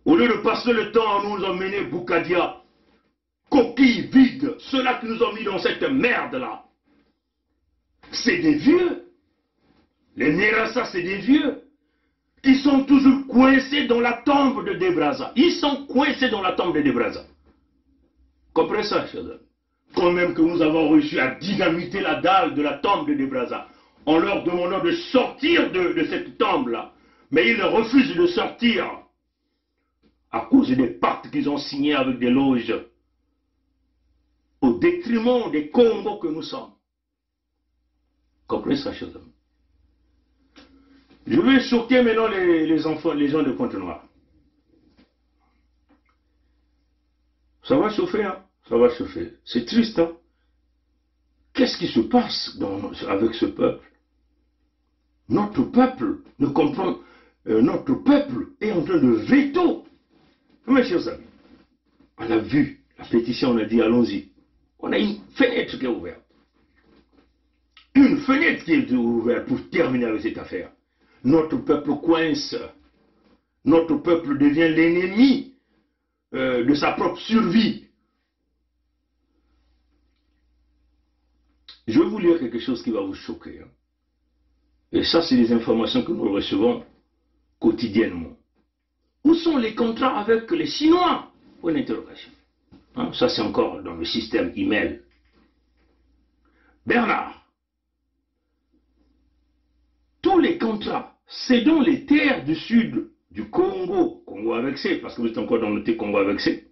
[SPEAKER 7] Au lieu de passer le temps à nous emmener Boukadia, coquille vide, ceux-là qui nous ont mis dans cette merde-là, c'est des vieux. Les Nerassa, c'est des vieux qui sont toujours coincés dans la tombe de Debraza. Ils sont coincés dans la tombe de Debraza. Comprenez ça, chers amis? Quand même que nous avons réussi à dynamiter la dalle de la tombe de Debraza, en leur demandant de sortir de cette tombe-là. Mais ils refusent de sortir à cause des pactes qu'ils ont signés avec des loges, au détriment des Congos que nous sommes. Comprenez ça, chers amis? Je vais choquer maintenant les enfants, les gens de Pointe-Noire. Ça va chauffer, hein? Ça va chauffer. C'est triste, hein? Qu'est-ce qui se passe avec ce peuple? Notre peuple ne comprend... notre peuple est en train de veto. Mes chers amis, on a vu la pétition, on a dit allons-y. On a une fenêtre qui est ouverte. Une fenêtre qui est ouverte pour terminer avec cette affaire. Notre peuple coince. Notre peuple devient l'ennemi de sa propre survie. Je vais vous lire quelque chose qui va vous choquer. Hein. Et ça, c'est des informations que nous recevons quotidiennement. Où sont les contrats avec les Chinois? Point d'interrogation. Hein, ça, c'est encore dans le système email. Bernard, tous les contrats cédant les terres du sud du Congo, Congo avec C, parce que vous êtes encore dans le Congo avec C,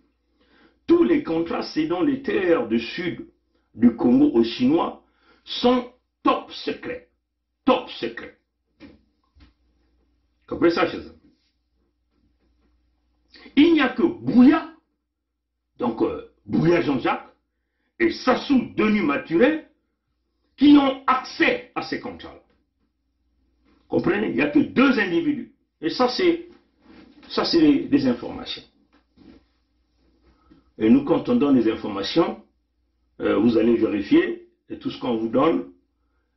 [SPEAKER 7] tous les contrats cédant les terres du sud du Congo aux Chinois sont top secrets. Top secrets. Comprenez ça, chers amis? Il n'y a que Bouya, donc Bouya Jean-Jacques, et Sassou Denis Mathurin qui ont accès à ces contrats-là. Comprenez? Il n'y a que deux individus. Et ça, c'est des informations. Et nous, quand on donne des informations, vous allez vérifier, et tout ce qu'on vous donne,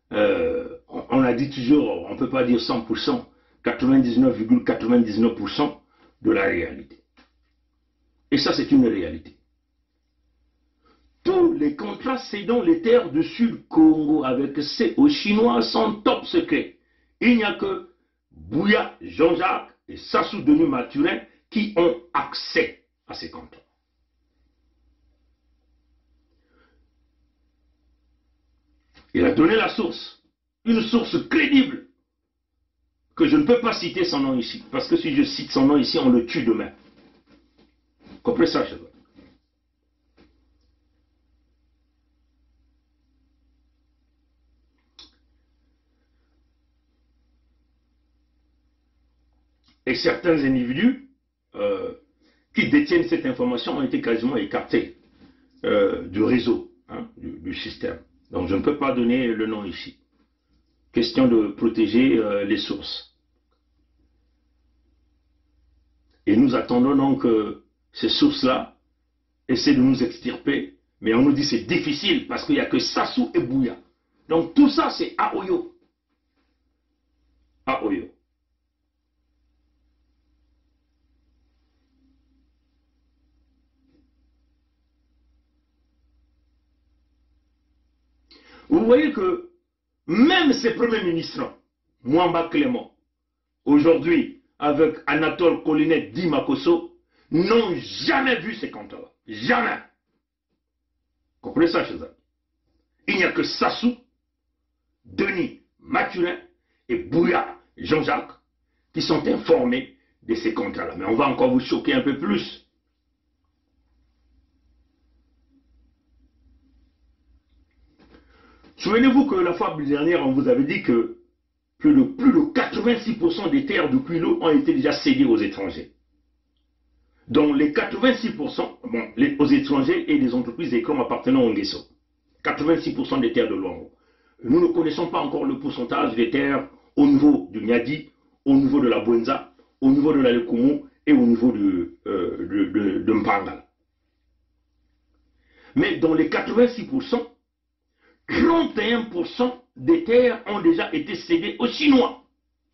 [SPEAKER 7] on a dit toujours, on ne peut pas dire 100%, 99,99% de la réalité. Et ça, c'est une réalité. Tous les contrats cédant les terres du Sud Congo avec C aux Chinois sont top secrets. Il n'y a que Bouya Jean-Jacques et Sassou Denis Mathurin qui ont accès à ces contrats. Il a donné la source, une source crédible, que je ne peux pas citer son nom ici, parce que si je cite son nom ici, on le tue demain. Comprenez ça, chers amis? Et certains individus qui détiennent cette information ont été quasiment écartés du réseau, hein, du système. Donc je ne peux pas donner le nom ici. Question de protéger les sources. Et nous attendons donc ces sources-là essaient de nous extirper, mais on nous dit c'est difficile parce qu'il n'y a que Sassou et Bouya. Donc tout ça c'est Aoyo. Aoyo. Vous voyez que même ces premiers ministres, Mwamba Clément, aujourd'hui, avec Anatole Colinet Di Makosso, n'ont jamais vu ces contrats-là. Jamais. Comprenez ça, chers amis? Il n'y a que Sassou, Denis Mathurin et Bouya Jean-Jacques qui sont informés de ces contrats-là. Mais on va encore vous choquer un peu plus. Souvenez-vous que la fois dernière, on vous avait dit que plus de 86% des terres de Quilo ont été déjà cédées aux étrangers. dont les 86%, aux étrangers et des entreprises écrans appartenant au Nguesso. 86% des terres de Luango. Nous ne connaissons pas encore le pourcentage des terres au niveau du Niadi, au niveau de la Bwenza, au niveau de la Lekumu et au niveau de Mpangala. Mais dans les 86%, 31% des terres ont déjà été cédées aux Chinois.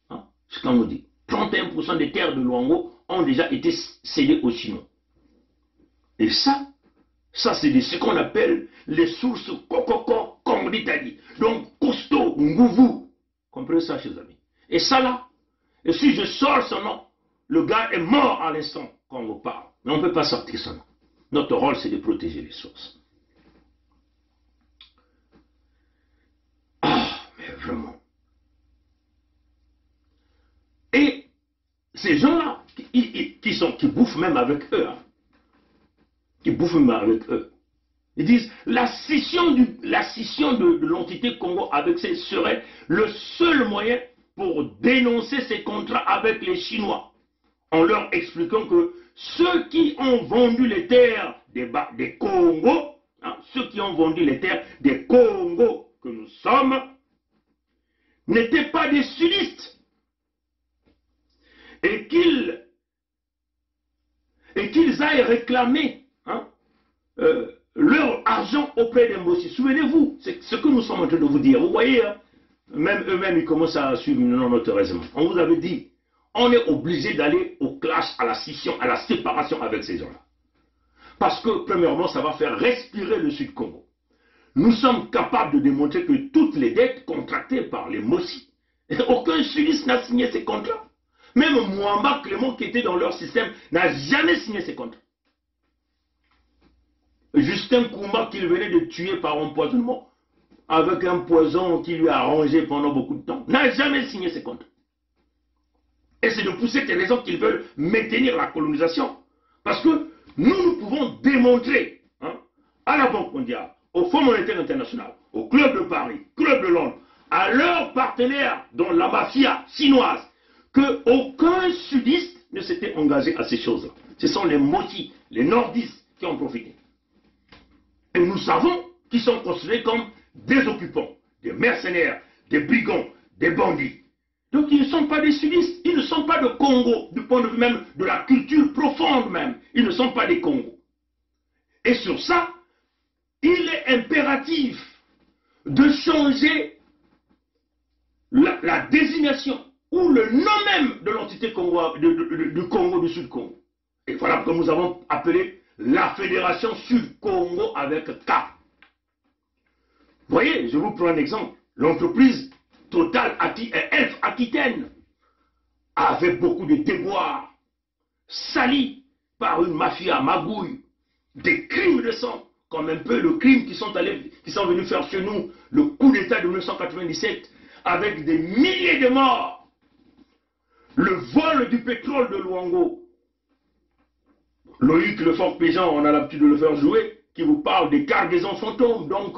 [SPEAKER 7] Hein? C'est ce qu'on nous dit. 31% des terres de Luango ont déjà été cédées aux Chinois. Et ça c'est ce qu'on appelle les sources Kokoko comme d'Italie. Donc, costaud, Ngouvou. Comprenez ça, chers amis. Et ça là, et si je sors son nom, le gars est mort à l'instant quand on vous parle. Mais on ne peut pas sortir son nom. Notre rôle, c'est de protéger les sources. Ah, mais vraiment. Et ces gens-là, qui bouffent même avec eux, hein, qui bouffent même avec eux, ils disent la scission de l'entité Congo avec ces serait le seul moyen pour dénoncer ces contrats avec les Chinois, en leur expliquant que ceux qui ont vendu les terres des Congo, hein, ceux qui ont vendu les terres des Congo que nous sommes, n'étaient pas des sudistes, et qu'ils aillent réclamer, hein, leur argent auprès des Mbossi. Souvenez-vous, c'est ce que nous sommes en train de vous dire. Vous voyez, hein, même eux-mêmes, ils commencent à suivre notre raisonnement. On vous avait dit, on est obligé d'aller au clash, à la scission, à la séparation avec ces gens-là. Parce que, premièrement, ça va faire respirer le Sud-Congo. Nous sommes capables de démontrer que toutes les dettes contractées par les Mbossi, aucun sudiste n'a signé ces contrats. Même Mwamba Clément, qui était dans leur système, n'a jamais signé ces contrats. Justin Koumba, qu'il venait de tuer par empoisonnement, avec un poison qui lui a arrangé pendant beaucoup de temps, n'a jamais signé ces contrats. Et c'est de pour cette raison qu'ils veulent maintenir la colonisation. Parce que nous pouvons démontrer, hein, à la Banque mondiale, au Fonds monétaire international, au Club de Paris, Club de Londres, à leurs partenaires, dont la mafia chinoise, qu'aucun sudiste ne s'était engagé à ces choses-là. Ce sont les motis, les nordistes qui ont profité. Et nous savons qu'ils sont considérés comme des occupants, des mercenaires, des brigands, des bandits. Donc ils ne sont pas des sudistes, ils ne sont pas de Congo, du point de vue même de la culture profonde même. Ils ne sont pas des Congos. Et sur ça, il est impératif de changer la désignation ou le nom même de l'entité Congo, du Congo, du Sud-Congo. Et voilà que nous avons appelé la Fédération Sud-Congo avec K. Vous voyez, je vous prends un exemple. L'entreprise Total Elf Aquitaine avait beaucoup de déboires, salis par une mafia magouille, des crimes de sang, comme un peu le crime qui sont venus faire chez nous, le coup d'État de 1997, avec des milliers de morts, le vol du pétrole de Luango. Loïc Le Fort-Péjean, on a l'habitude de le faire jouer, qui vous parle des cargaisons fantômes, donc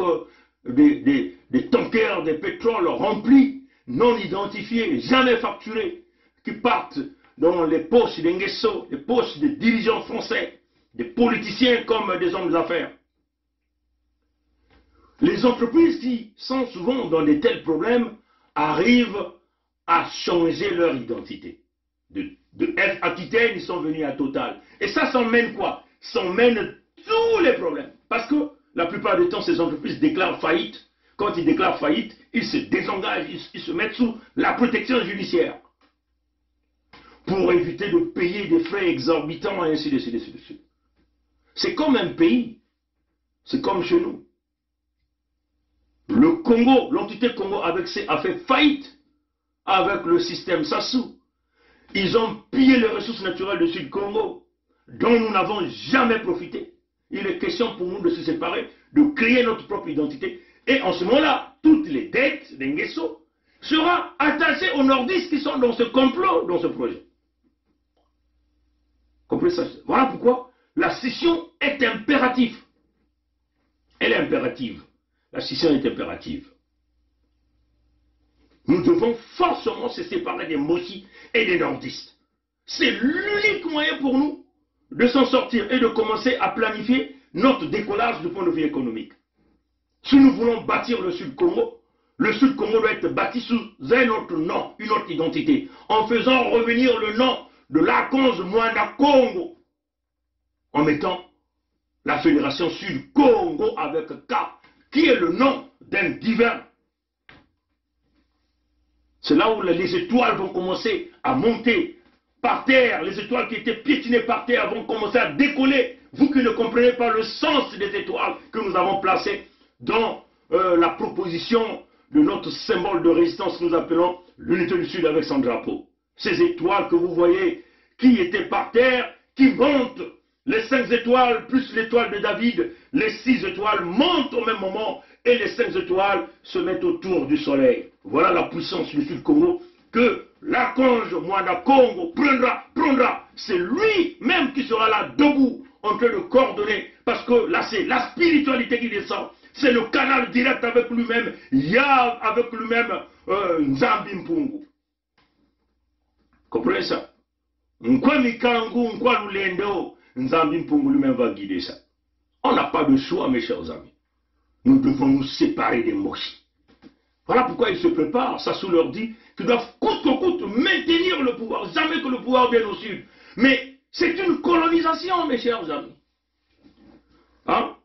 [SPEAKER 7] des tankers de pétrole remplis, non identifiés, jamais facturés, qui partent dans les poches des Nguesso, les poches des dirigeants français, des politiciens comme des hommes d'affaires. Les entreprises qui sont souvent dans de tels problèmes arrivent à changer leur identité. De F Aquitaine, ils sont venus à Total. Et ça s'emmène quoi? Ça emmène tous les problèmes. Parce que la plupart du temps, ces entreprises déclarent faillite. Quand ils déclarent faillite, ils se désengagent, ils se mettent sous la protection judiciaire. Pour éviter de payer des frais exorbitants et ainsi de suite, ainsi de suite. C'est comme un pays. C'est comme chez nous. Le Congo, l'entité Congo a fait faillite avec le système Sassou. Ils ont pillé les ressources naturelles du Sud-Congo, dont nous n'avons jamais profité. Il est question pour nous de se séparer, de créer notre propre identité. Et en ce moment-là, toutes les dettes des Nguesso seront attachées aux nordistes qui sont dans ce complot, dans ce projet. Comprenez ça? Voilà pourquoi la scission est impérative. Elle est impérative. La scission est impérative. Nous devons forcément se séparer des Mbossi et des nordistes. C'est l'unique moyen pour nous de s'en sortir et de commencer à planifier notre décollage du point de vue économique. Si nous voulons bâtir le Sud-Congo doit être bâti sous un autre nom, une autre identité, en faisant revenir le nom de l'Archange Mwanda Congo, en mettant la Fédération Sud-Congo avec K, qui est le nom d'un divin. C'est là où les étoiles vont commencer à monter par terre. Les étoiles qui étaient piétinées par terre vont commencer à décoller. Vous qui ne comprenez pas le sens des étoiles que nous avons placées dans la proposition de notre symbole de résistance que nous appelons l'unité du Sud avec son drapeau. Ces étoiles que vous voyez qui étaient par terre, qui montent, les 5 étoiles plus l'étoile de David, les 6 étoiles montent au même moment et les 5 étoiles se mettent autour du soleil. Voilà la puissance du Sud-Congo que l'archange Mwanda Congo prendra. C'est lui-même qui sera là debout en train de coordonner, parce que là c'est la spiritualité qui descend. C'est le canal direct avec lui-même, Yah avec lui-même, Nzambi Mpungu. Comprenez ça? Nkwa Mikangu, Nkwa Lulendo, Nzambi Mpungu lui-même va guider ça. On n'a pas de choix, mes chers amis. Nous devons nous séparer des Moshi. Voilà pourquoi ils se préparent. Sassou leur dit qu'ils doivent coûte que coûte maintenir le pouvoir. Jamais que le pouvoir vienne au sud. Mais c'est une colonisation, mes chers amis. Hein?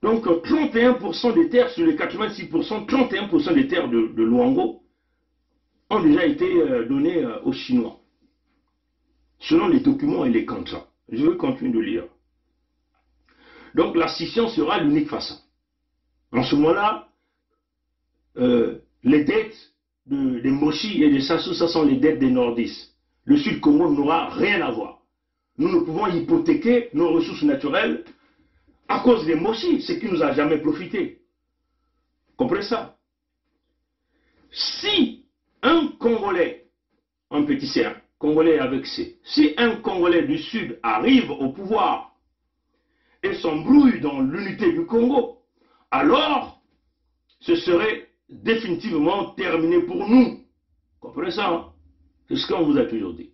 [SPEAKER 7] Donc 31% des terres sur les 86%, 31% des terres de Luango ont déjà été données aux Chinois. Selon les documents et les contrats. Je vais continuer de lire. Donc la scission sera l'unique façon. En ce moment-là, les dettes des Moshi et des Sassou, ça sont les dettes des Nordistes. Le Sud-Congo n'aura rien à voir. Nous ne pouvons hypothéquer nos ressources naturelles à cause des Moshi, ce qui ne nous a jamais profité. Comprenez ça? Si un Congolais, un petit C, hein, Congolais avec C, si un Congolais du Sud arrive au pouvoir et s'embrouille dans l'unité du Congo, alors ce serait définitivement terminé pour nous. Comprenez ça, hein? C'est ce qu'on vous a toujours dit.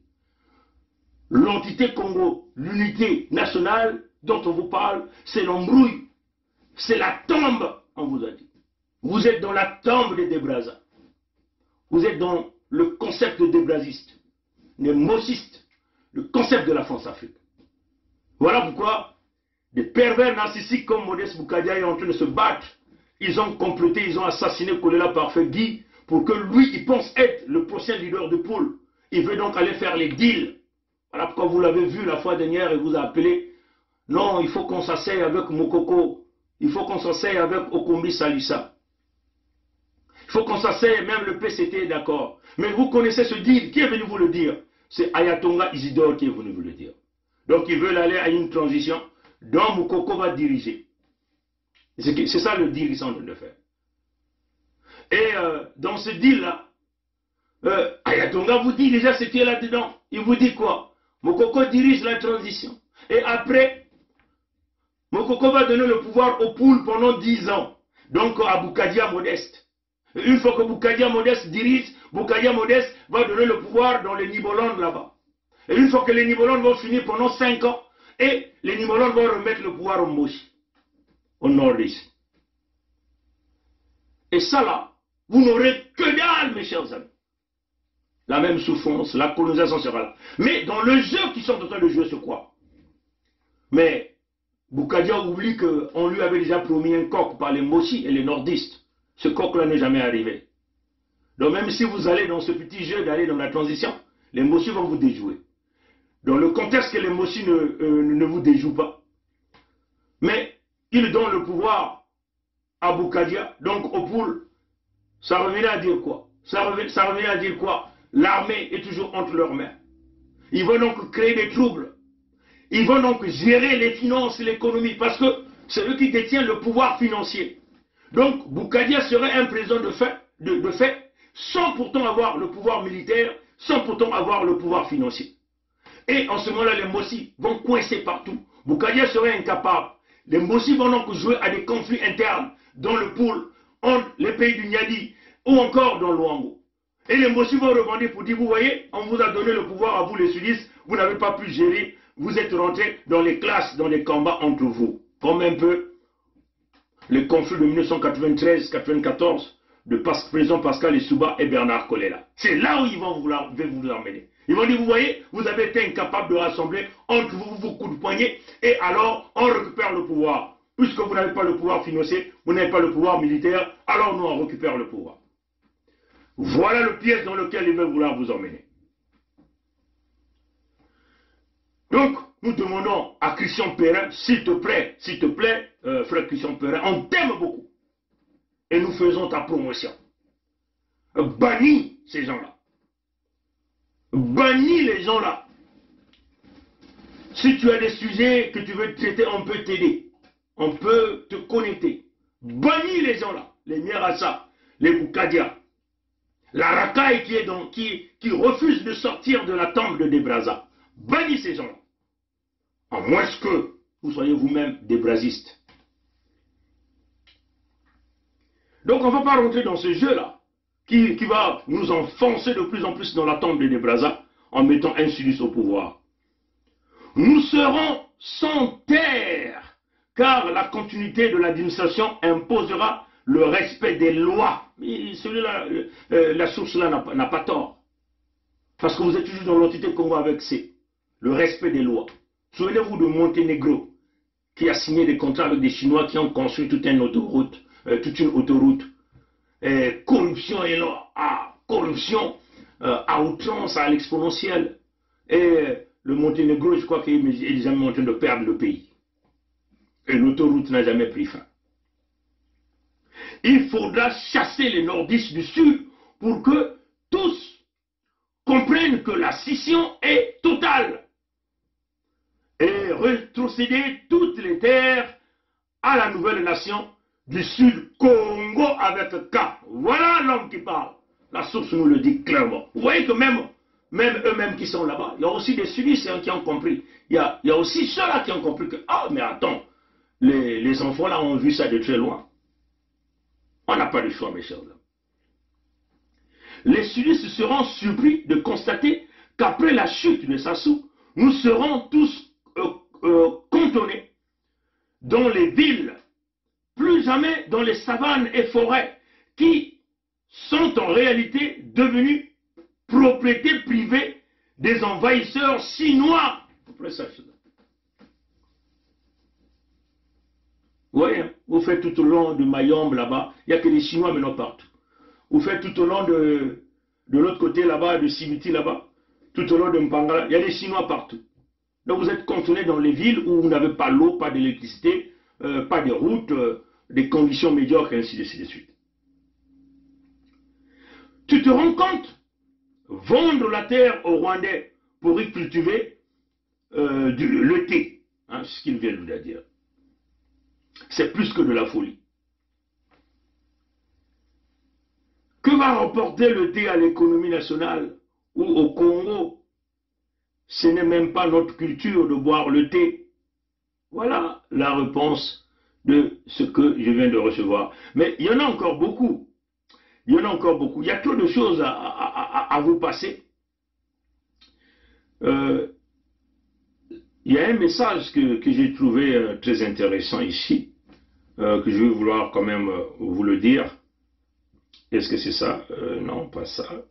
[SPEAKER 7] L'entité Congo, l'unité nationale dont on vous parle, c'est l'embrouille. C'est la tombe, on vous a dit. Vous êtes dans la tombe des Débrazas. Vous êtes dans le concept de débrasiste, les mossistes, le concept de la France-Afrique. Voilà pourquoi des pervers narcissiques comme Modeste Boukadia est en train de se battre. Ils ont complété, ils ont assassiné Kolela Parfait Guy pour que lui, il pense être le prochain leader de poule. Il veut donc aller faire les deals. Voilà pourquoi vous l'avez vu la fois dernière et vous a appelé. Non, il faut qu'on s'asseye avec Mokoko. Il faut qu'on s'asseye avec Okombi Salissa. Il faut qu'on s'asseye, même le PCT est d'accord. Mais vous connaissez ce deal. Qui est venu vous le dire? C'est Ayatonga Isidore qui est venu vous le dire. Donc ils veulent aller à une transition dont Mokoko va diriger. C'est ça le deal qu'ils sont en train de faire. Et dans ce deal-là, Ayatonga vous dit déjà ce qui est là-dedans. Il vous dit quoi? Mokoko dirige la transition. Et après, Mokoko va donner le pouvoir au poule pendant 10 ans. Donc à Boukadia Modeste. Et une fois que Boukadia Modeste dirige, Boukadia Modeste va donner le pouvoir dans les Nibolandes là-bas. Et une fois que les Nibolandes vont finir pendant 5 ans, et les Nibolandes vont remettre le pouvoir au Moshi, au nord-est. Et ça là, vous n'aurez que dalle, mes chers amis. La même souffrance, la colonisation sera là. Mais dans le jeu qu'ils sont en train de jouer, c'est quoi? Mais Boukadia oublie qu'on lui avait déjà promis un coq par les Moshi et les nordistes. Ce coq-là n'est jamais arrivé. Donc même si vous allez dans ce petit jeu d'aller dans la transition, les Moshi vont vous déjouer. Dans le contexte que les Moshi ne vous déjouent pas. Mais ils donnent le pouvoir à Boukadia, donc au poule. Ça revenait à dire quoi? Ça revenait à dire quoi? L'armée est toujours entre leurs mains. Ils vont donc créer des troubles. Ils vont donc gérer les finances et l'économie parce que c'est eux qui détiennent le pouvoir financier. Donc Boukadia serait un président de fait, sans pourtant avoir le pouvoir militaire, sans pourtant avoir le pouvoir financier. Et en ce moment-là, les Moshi vont coincer partout. Boukadia serait incapable. Les Moshi vont donc jouer à des conflits internes dans le pool, entre les pays du Niadi ou encore dans Luango. Et les Moshi vont revendiquer pour dire, vous voyez, on vous a donné le pouvoir à vous les sudistes, vous n'avez pas pu gérer vous êtes rentrés dans les classes, dans les combats entre vous. Comme un peu les conflits de 1993-94 de président Pascal Lissouba et Bernard Kolela. C'est là où ils vont vous emmener. Ils vont dire, vous voyez, vous avez été incapable de rassembler entre vous vos coups de poignet et alors on récupère le pouvoir. Puisque vous n'avez pas le pouvoir financier, vous n'avez pas le pouvoir militaire, alors nous on récupère le pouvoir. Voilà le piège dans lequel ils veulent vouloir vous emmener. Donc, nous demandons à Christian Perrin, s'il te plaît, frère Christian Perrin, on t'aime beaucoup. Et nous faisons ta promotion. Bannis ces gens-là. Bannis les gens-là. Si tu as des sujets que tu veux traiter, on peut t'aider. On peut te connecter. Bannis les gens-là. Les Nyarassa, les Boukadia. La racaille qui refuse de sortir de la tombe de Debraza. Bannis ces gens-là. À moins que vous soyez vous-même des brasistes. Donc on ne va pas rentrer dans ce jeu-là, qui va nous enfoncer de plus en plus dans la tombe de Debraza en mettant un Sudus au pouvoir. Nous serons sans terre, car la continuité de l'administration imposera le respect des lois. Celui-là, la source-là n'a pas tort. Parce que vous êtes toujours dans l'entité Congo avec C. Le respect des lois. Souvenez-vous de Monténégro, qui a signé des contrats avec des Chinois qui ont construit toute une autoroute. Corruption à outrance, à l'exponentielle. Et le Monténégro, je crois qu'il est jamais en train de perdre le pays. Et l'autoroute n'a jamais pris fin. Il faudra chasser les nordistes du Sud pour que tous comprennent que la scission est totale. Et rétrocéder toutes les terres à la nouvelle nation du Sud Congo avec K. Voilà l'homme qui parle. La source nous le dit clairement. Vous voyez que même eux-mêmes qui sont là-bas, il y a aussi des sudistes qui ont compris. Il y a aussi ceux-là qui ont compris que, ah mais attends, les enfants là ont vu ça de très loin. On n'a pas de choix, mes chers hommes. Les sudistes seront surpris de constater qu'après la chute de Sassou, nous serons tous cantonnés dans les villes, plus jamais dans les savanes et forêts qui sont en réalité devenues propriété privée des envahisseurs chinois. Vous voyez, vous faites tout au long de Mayombe là-bas, il n'y a que des Chinois maintenant partout. Vous faites tout au long de l'autre côté là-bas, de Simiti là-bas, tout au long de Mpangala, il y a des Chinois partout. Donc vous êtes cantonné dans les villes où vous n'avez pas l'eau, pas d'électricité, pas de routes, des conditions médiocres, et ainsi de suite. Tu te rends compte? Vendre la terre aux Rwandais pour y cultiver le thé, hein, ce qu'ils viennent de dire. C'est plus que de la folie. Que va rapporter le thé à l'économie nationale ou au Congo? Ce n'est même pas notre culture de boire le thé. Voilà la réponse de ce que je viens de recevoir. Mais il y en a encore beaucoup. Il y en a encore beaucoup. Il y a trop de choses à vous passer. Il y a un message que j'ai trouvé très intéressant ici, que je vais vouloir quand même vous le dire. Est-ce que c'est ça? Non, pas ça.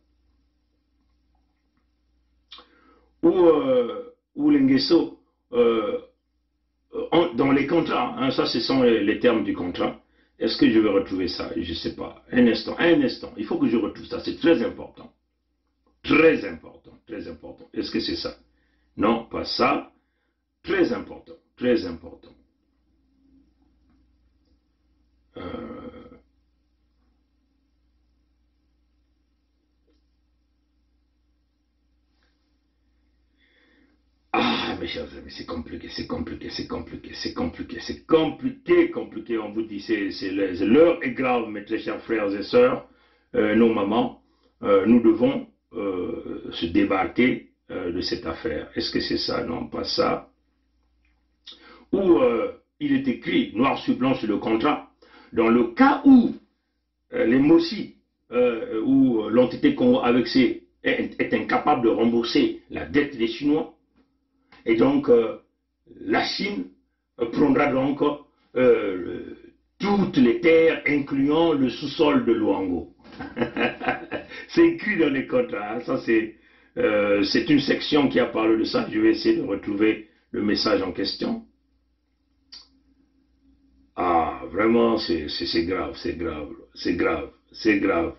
[SPEAKER 7] Ou l'Engeso, dans les contrats, hein, ça ce sont les termes du contrat. Est-ce que je vais retrouver ça? Je ne sais pas. Un instant. Il faut que je retrouve ça. C'est très important. Très important. Très important. Est-ce que c'est ça? Non, pas ça. Très important. Très important. Ah, mes chers amis, c'est compliqué. On vous dit, l'heure est grave, mes très chers frères et sœurs, nos mamans. Nous devons se débarquer de cette affaire. Est-ce que c'est ça? Non, pas ça. Où il est écrit, noir sur blanc sur le contrat, dans le cas où les Mossi, ou l'entité Congo avec C est incapable de rembourser la dette des Chinois, Et donc, la Chine prendra donc toutes les terres, incluant le sous-sol de Luango. C'est écrit dans les contrats. Hein. Ça, c'est une section qui a parlé de ça. Je vais essayer de retrouver le message en question. Ah, vraiment, c'est grave, c'est grave, c'est grave, c'est grave.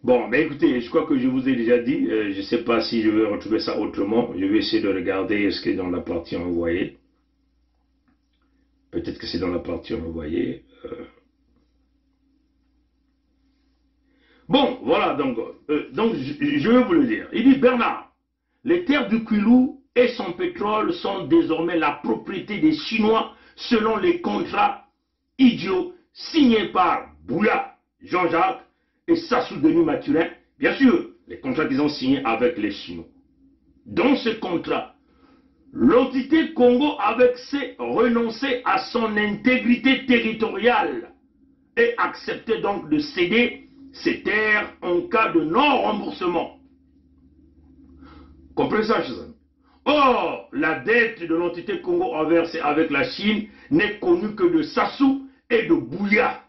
[SPEAKER 7] Bon, mais écoutez, je crois que je vous ai déjà dit, je ne sais pas si je vais retrouver ça autrement. Je vais essayer de regarder ce qui est dans la partie envoyée. Peut-être que c'est dans la partie envoyée. Bon, voilà, donc je vais vous le dire. Il dit, Bernard, les terres du Kwilu et son pétrole sont désormais la propriété des Chinois selon les contrats idiots signés par Bouya, Jean-Jacques et Sassou Denis Mathurin. Bien sûr, les contrats qu'ils ont signés avec les Chinois. Dans ce contrat, l'entité Congo avait renoncé à son intégrité territoriale et accepté donc de céder ses terres en cas de non-remboursement. Comprenez ça, chers amis? Or, la dette de l'entité Congo inversée avec la Chine n'est connue que de Sassou et de Bouya.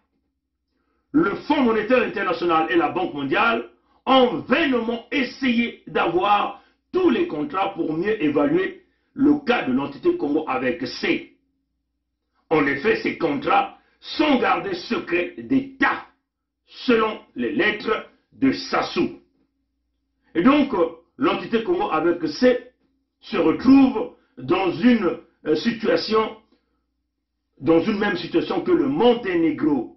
[SPEAKER 7] Le Fonds monétaire international et la Banque mondiale ont vainement essayé d'avoir tous les contrats pour mieux évaluer le cas de l'entité Congo avec C. En effet, ces contrats sont gardés secrets d'État, selon les lettres de Sassou. Et donc, l'entité Congo avec C se retrouve dans une situation, dans une même situation que le Monténégro.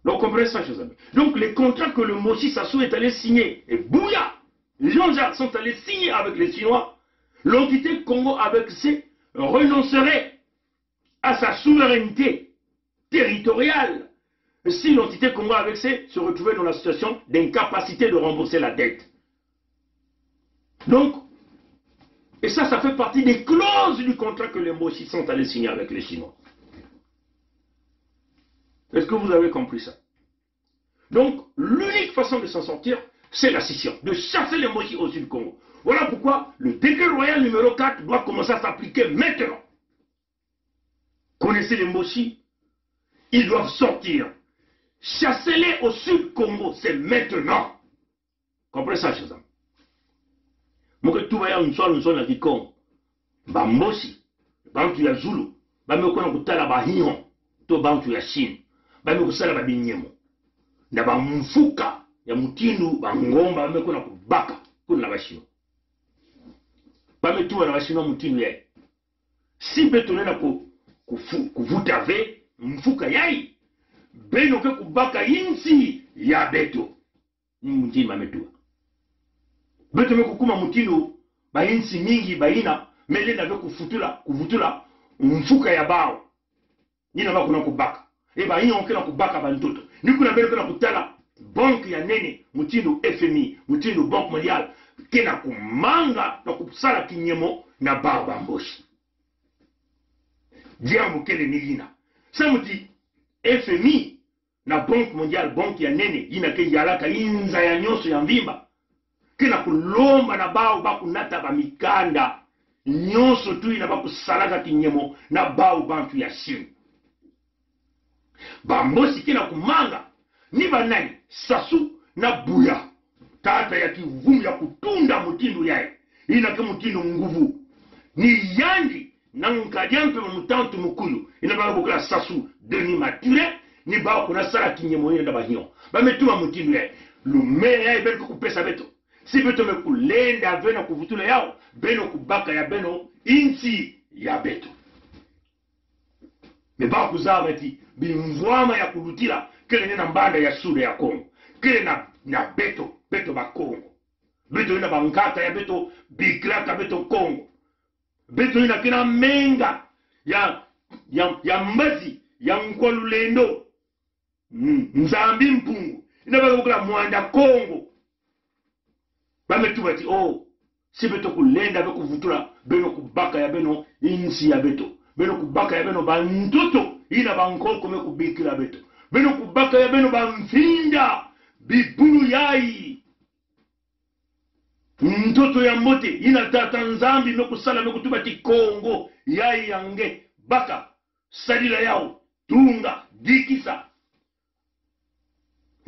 [SPEAKER 7] Donc, comprenez ça, chers amis. Donc, les contrats que le Moshi Sassou est allé signer, et Bouya, Jean-Jacques sont allés signer avec les Chinois, l'entité Congo avec C renoncerait à sa souveraineté territoriale si l'entité Congo avec C se retrouvait dans la situation d'incapacité de rembourser la dette. Donc, et ça fait partie des clauses du contrat que les Moshi sont allés signer avec les Chinois. Est-ce que vous avez compris ça? Donc, l'unique façon de s'en sortir, c'est la scission, de chasser les Moshi au sud Congo. Voilà pourquoi le décret royal numéro 4 doit commencer à s'appliquer maintenant. Connaissez les Moshi? Ils doivent sortir. Chassez-les au sud Congo, c'est maintenant. Comprenez ça, chers amis? Moke tuba ya nsolo na Kikongo. Ba Moshi, bantu ya Zulu, ba mekona kutala ba Hiho, to bantu ya Chine. Ba mekusala ba Binyemo. Na ba Mfuka ya Mutindu ba Ngomba ba mekona kubaka kuna ba Chino. Ba metuwa na ba Chino Mutindu ya. Si betonena kuvuta ve Mfuka yai. Beno ke kubaka insi ya beto. Ni Mutindu mametuwa. Beto me kukuma Mutindu ba insi mingi baina mele na be kuvutula Mfuka ya bao. Nina ba kuna kubaka. Eba hiyo okena kubaka bantoto. Nikuna mbele kuna kutala banki ya nene Mutindu FMI, Mutindu Banque Mondiale kena kumanga na kusala kinyemo na baba Mboshi. Diambo kele nilina. Samuti FMI na Banque Mondiale, banki ya nene ina ke yalaka inza ya nyoso ya mvimba. Kena kulomba na bao bakunata ba mikanda. Nyoso tu ina bakusalaka kinyemo na bao bantu ya Chine. Bambosi kena kumanga ni banani Sassou na Bouya tata ya kivumu ya kutunda Mutindu yae ina ke Mutindu nguvu ni yanji na nkadiampe mutantu mukuyu ina bala bokala Sassou Denis Mathurin ni ba kuna sala kinyemo ina ba hiyo ba metuma Mutindu yae lumere yae beko kupesa beto si beto me kulenda vena kuvutula yao beno kubaka ya beno insi ya beto me ba kuzama eti bimvwama ya kulutila kele na mbanda ya sura ya Kongo kele na beto ba Kongo beto ina bankata ya beto biklaka beto Kongo beto ina kina menga ya mbazi ya Nkwalulendo Nzambi mpungu ina bakukula mwanda Kongo bametuba ti oh si beto kulenda be kuvutula beno kubaka ya beno insi ya beto beno kubaka ya beno bantoto ina bankoko me kubikila beto beno kubaka ya beno bamfinda bibulu yai Ntoto ya mote, ina tata nzambi mekusala mekutuba ti Kongo, yai yange, baka, salila yao, tunga, dikisa,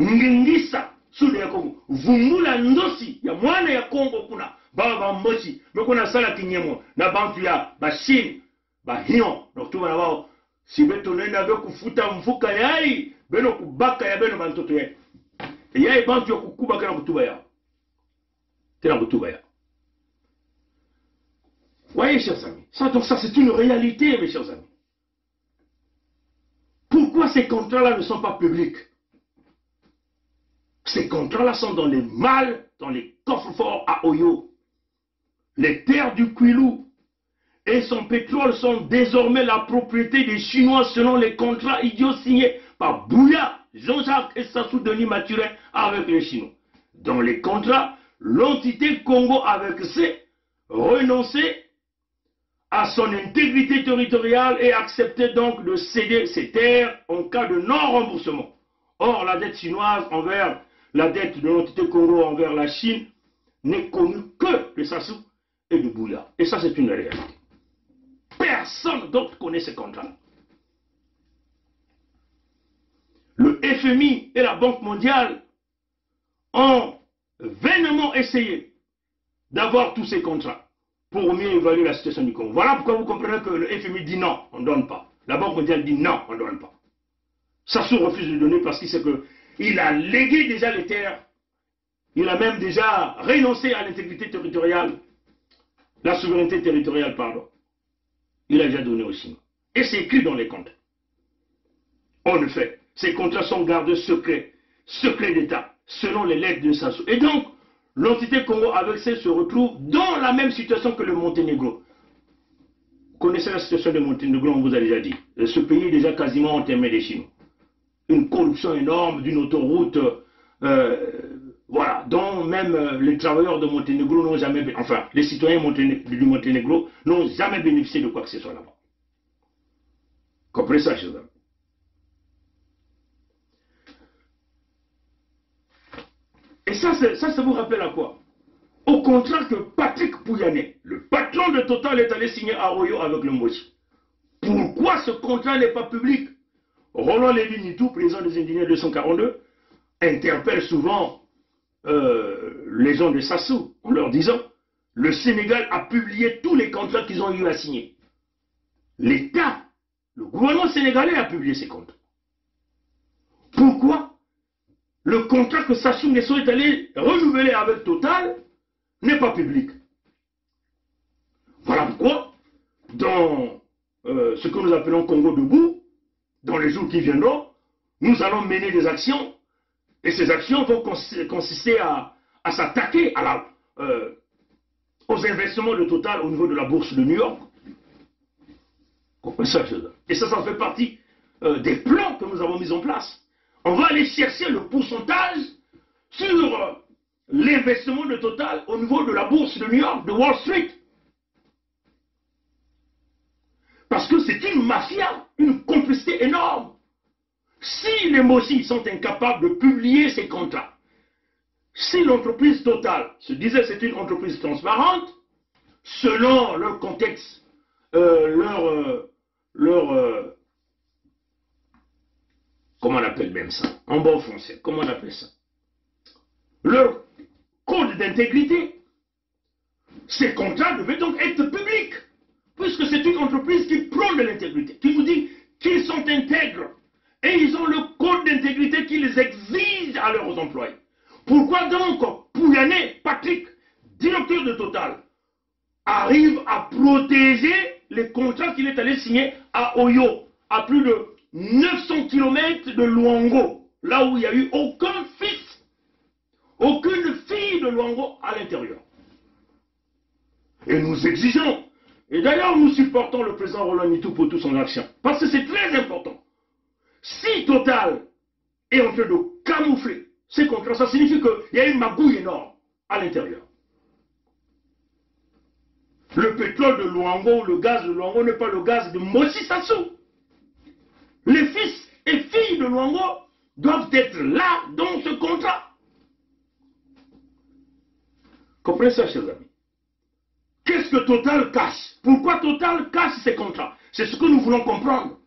[SPEAKER 7] ngingisa, sude ya Kongo, vungula ndosi ya mwana ya Kongo kuna, baba mbochi, mekuna sala kinyemo, na bantu ya Bashine, Bahion, nokutuba na wao, si beto nenda veku futa mfuka yai, beno kubaka ya beno bantoto yai. Yai bantu ya kukuba kena kutuba yao. Voyez, chers amis, donc ça c'est une réalité, mes chers amis. Pourquoi ces contrats-là ne sont pas publics? Ces contrats-là sont dans les malles, dans les coffres-forts à Oyo. Les terres du Kwilu et son pétrole sont désormais la propriété des Chinois selon les contrats idiots signés par Bouya, Jean-Jacques et Sassou Denis Mathurin avec les Chinois. Dans les contrats, l'entité Congo avec C renonçait à son intégrité territoriale et acceptait donc de céder ses terres en cas de non-remboursement. Or, la dette chinoise envers la dette de l'entité Congo envers la Chine n'est connue que de Sassou et de Bouya. Et ça, c'est une réalité. Personne d'autre connaît ces contrats. Le FMI et la Banque mondiale ont vainement essayé d'avoir tous ces contrats pour mieux évaluer la situation du Congo. Voilà pourquoi vous comprenez que le FMI dit non, on ne donne pas. La Banque mondiale dit non, on ne donne pas. Sassou refuse de donner parce qu'il sait qu'il a légué déjà les terres. Il a même déjà renoncé à l'intégrité territoriale, la souveraineté territoriale, pardon. Il a déjà donné aux Chinois. Et c'est écrit dans les comptes. En effet, ces contrats sont gardés secrets, secrets d'État, selon les lettres de Sassou. Et donc, l'entité Congo avec C se retrouve dans la même situation que le Monténégro. Vous connaissez la situation du Monténégro, on vous a déjà dit. Ce pays est déjà quasiment enterré des Chinois. Une corruption énorme d'une autoroute, voilà, dont même les travailleurs de Monténégro n'ont jamais, enfin, les citoyens du Monténégro n'ont jamais bénéficié de quoi que ce soit là-bas. Comprenez ça, chers amis. Et ça vous rappelle à quoi? Au contraire que Patrick Pouyanné, le patron de Total, est allé signer à Oyo avec le Mochi. Pourquoi ce contrat n'est pas public? Roland Lévy-Nitou, président des Indignés 242, interpelle souvent les gens de Sassou en leur disant le Sénégal a publié tous les contrats qu'ils ont eu à signer. L'État, le gouvernement sénégalais a publié ces contrats. Pourquoi le contrat que Sassou Nguesso est allé renouveler avec Total n'est pas public? Voilà pourquoi, dans ce que nous appelons Congo debout, dans les jours qui viendront, nous allons mener des actions, et ces actions vont consister à s'attaquer aux investissements de Total au niveau de la bourse de New York. Et ça fait partie des plans que nous avons mis en place. On va aller chercher le pourcentage sur l'investissement de Total au niveau de la bourse de New York, de Wall Street. Parce que c'est une mafia, une complicité énorme. Si les Mossi sont incapables de publier ces contrats, si l'entreprise Total se disait c'est une entreprise transparente, selon leur contexte, comment on appelle même ça? En bon français, comment on appelle ça? Leur code d'intégrité. Ces contrats devaient donc être publics, puisque c'est une entreprise qui prône de l'intégrité, qui vous dit qu'ils sont intègres, et ils ont le code d'intégrité qu'ils exigent à leurs employés. Pourquoi donc Pouyanné, Patrick, directeur de Total, arrive à protéger les contrats qu'il est allé signer à Oyo, à plus de 900 km de Luango, là où il n'y a eu aucun fils, aucune fille de Luango à l'intérieur. Et nous exigeons, et d'ailleurs nous supportons le président Roland Nitou pour toute son action, parce que c'est très important. Si Total est en train de camoufler ces contrats, ça signifie qu'il y a une magouille énorme à l'intérieur. Le pétrole de Luango, le gaz de Luango n'est pas le gaz de Mossi Sassou. Les fils et filles de Luango doivent être là dans ce contrat. Comprenez ça, chers amis. Qu'est-ce que Total cache? Pourquoi Total cache ces contrats? C'est ce que nous voulons comprendre.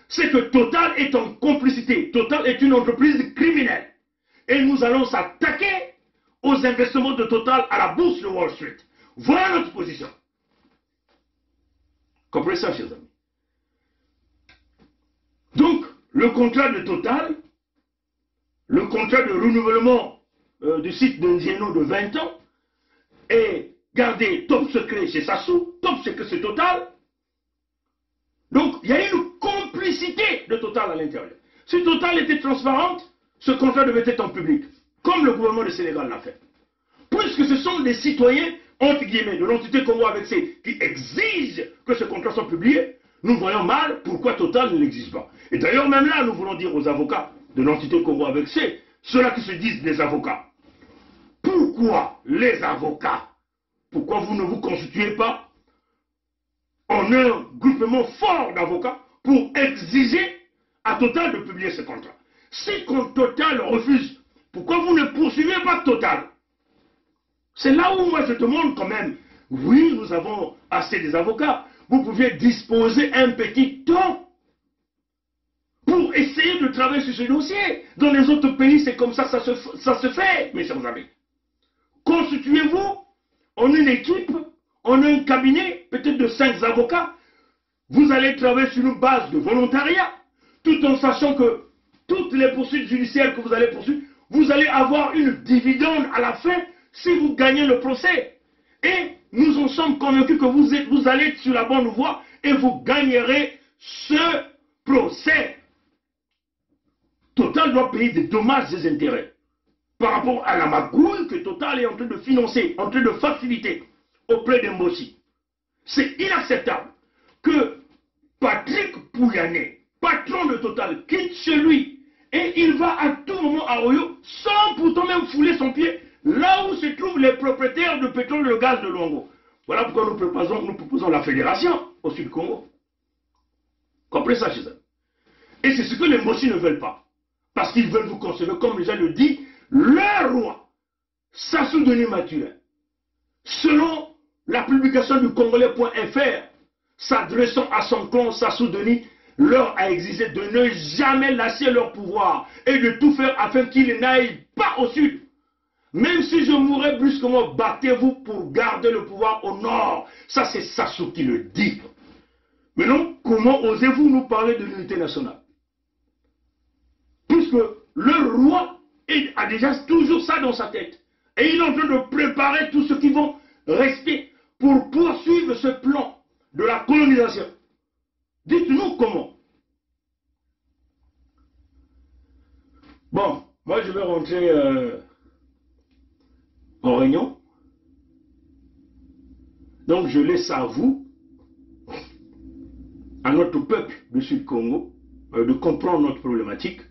[SPEAKER 7] C'est que Total est en complicité. Total est une entreprise criminelle. Et nous allons s'attaquer aux investissements de Total à la bourse de Wall Street. Voilà notre position. Comprenez ça, chers amis. Donc, le contrat de Total, le contrat de renouvellement du site de Ngeno de 20 ans, est gardé top secret chez Sassou, top secret chez Total. Donc, il y a une complicité de Total à l'intérieur. Si Total était transparente, ce contrat devait être en public, comme le gouvernement du Sénégal l'a fait. Puisque ce sont des citoyens, entre guillemets, de l'entité Congo avec C, qui exigent que ce contrat soit publié, nous voyons mal pourquoi Total ne l'exige pas. Et d'ailleurs, même là, nous voulons dire aux avocats de l'entité Congo avec C, ceux-là qui se disent des avocats, pourquoi les avocats, pourquoi vous ne vous constituez pas en un groupement fort d'avocats pour exiger à Total de publier ce contrat? Si Total refuse, pourquoi vous ne poursuivez pas Total? C'est là où moi je demande quand même, oui, nous avons assez des avocats, vous pouviez disposer un petit temps pour essayer de travailler sur ce dossier. Dans les autres pays, c'est comme ça ça se fait, mes chers amis. Constituez-vous en une équipe, en un cabinet, peut-être de 5 avocats. Vous allez travailler sur une base de volontariat, tout en sachant que toutes les poursuites judiciaires que vous allez poursuivre, vous allez avoir une dividende à la fin si vous gagnez le procès. Et nous en sommes convaincus que vous allez être sur la bonne voie et vous gagnerez ce procès. Total doit payer des dommages et des intérêts par rapport à la magouille que Total est en train de financer, en train de faciliter auprès de Mbossi. C'est inacceptable que Patrick Pouyanné, patron de Total, quitte chez lui et il va à tout moment à Oyo sans pourtant même fouler son pied là où se trouvent les propriétaires de pétrole et de gaz de Luango. Voilà pourquoi nous proposons la fédération au Sud Congo. Comprenez ça, chez eux. Et c'est ce que les Mbossi ne veulent pas. Parce qu'ils veulent vous conserver, comme déjà le dit, leur roi, Sassou Denis Mathurin. Selon la publication du Congolais.fr, s'adressant à son clan Sassou Denis, leur a exigé de ne jamais lâcher leur pouvoir et de tout faire afin qu'ils n'aillent pas au sud. Même si je mourrais brusquement, battez-vous pour garder le pouvoir au nord. Ça, c'est Sassou qui le dit. Mais non, comment osez-vous nous parler de l'unité nationale? Puisque le roi a déjà toujours ça dans sa tête. Et il est en train de préparer tous ceux qui vont rester pour poursuivre ce plan de la colonisation. Dites-nous comment. Bon, moi je vais rentrer en réunion. Donc je laisse à vous, à notre peuple du Sud Congo, de comprendre notre problématique.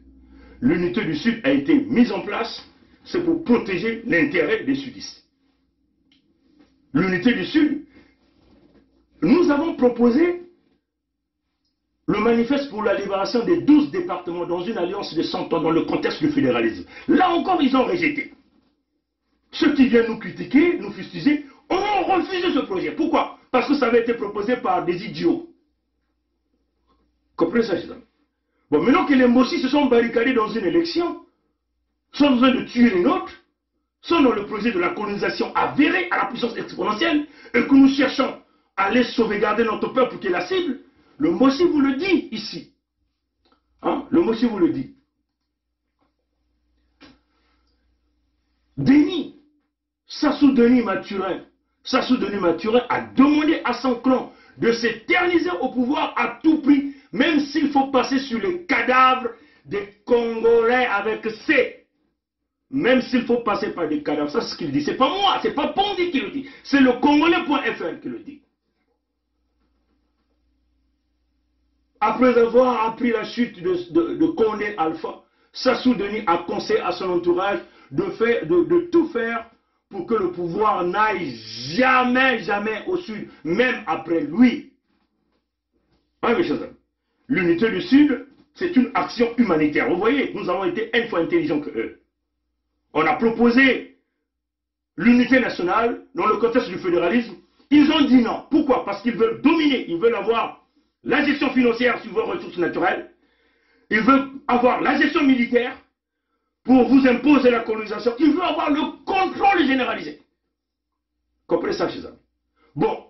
[SPEAKER 7] L'unité du Sud a été mise en place, c'est pour protéger l'intérêt des sudistes. L'unité du Sud, nous avons proposé le manifeste pour la libération des 12 départements dans une alliance de 100 ans dans le contexte du fédéralisme. Là encore, ils ont rejeté. Ceux qui viennent nous critiquer, nous fustiger, ont refusé ce projet. Pourquoi? Parce que ça avait été proposé par des idiots. Comprenez ça, chers amis? Bon, maintenant que les Mbossi se sont barricadés dans une élection, sont en train de tuer les nôtres, sont dans le projet de la colonisation avérée à la puissance exponentielle, et que nous cherchons à les sauvegarder notre peuple qui est la cible, le Mbossi vous le dit ici. Hein? Le Mbossi vous le dit. Denis, Sassou Denis Mathurin a demandé à son clan de s'éterniser au pouvoir à tout prix, même s'il faut passer sur les cadavres des Congolais avec C. Même s'il faut passer par des cadavres, ça c'est ce qu'il dit. C'est pas moi, c'est pas Pondi qui le dit. C'est le Congolais.fr qui le dit. Après avoir appris la chute de Condé Alpha, Sassou Denis a conseillé à son entourage de tout faire pour que le pouvoir n'aille jamais au sud, même après lui. Oui, mes chers amis. L'unité du Sud, c'est une action humanitaire. Vous voyez, nous avons été une fois intelligents que eux. On a proposé l'unité nationale, dans le contexte du fédéralisme, ils ont dit non. Pourquoi? Parce qu'ils veulent dominer, ils veulent avoir la gestion financière sur vos ressources naturelles, ils veulent avoir la gestion militaire pour vous imposer la colonisation, ils veulent avoir le contrôle généralisé. Comprenez ça, chers amis. Bon,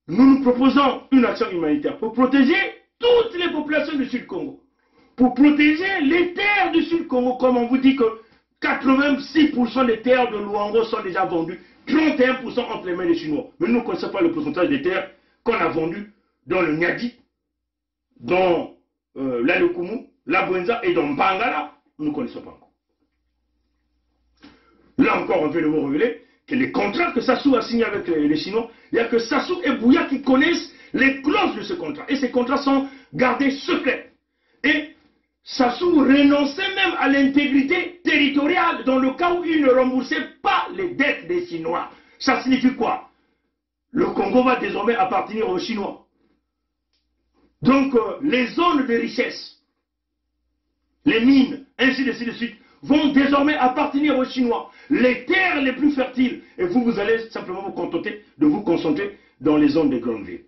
[SPEAKER 7] nous proposons une action humanitaire pour protéger toutes les populations du Sud-Congo, pour protéger les terres du Sud-Congo, comme on vous dit que 86% des terres de Luango sont déjà vendues, 31% entre les mains des Chinois. Mais nous ne connaissons pas le pourcentage des terres qu'on a vendues dans le Nyadi, dans l'Alekumu, la Bwenza et dans Mbangala. Nous ne connaissons pas encore. Là encore, on veut vous révéler que les contrats que Sassou a signés avec les Chinois, il n'y a que Sassou et Bouya qui connaissent les clauses de ce contrat. Et ces contrats sont gardés secrets. Et Sassou renonçait même à l'intégrité territoriale dans le cas où il ne remboursait pas les dettes des Chinois. Ça signifie quoi? Le Congo va désormais appartenir aux Chinois. Donc les zones de richesse, les mines, ainsi de suite, vont désormais appartenir aux Chinois. Les terres les plus fertiles, et vous allez simplement vous contenter de vous concentrer dans les zones des grandes villes.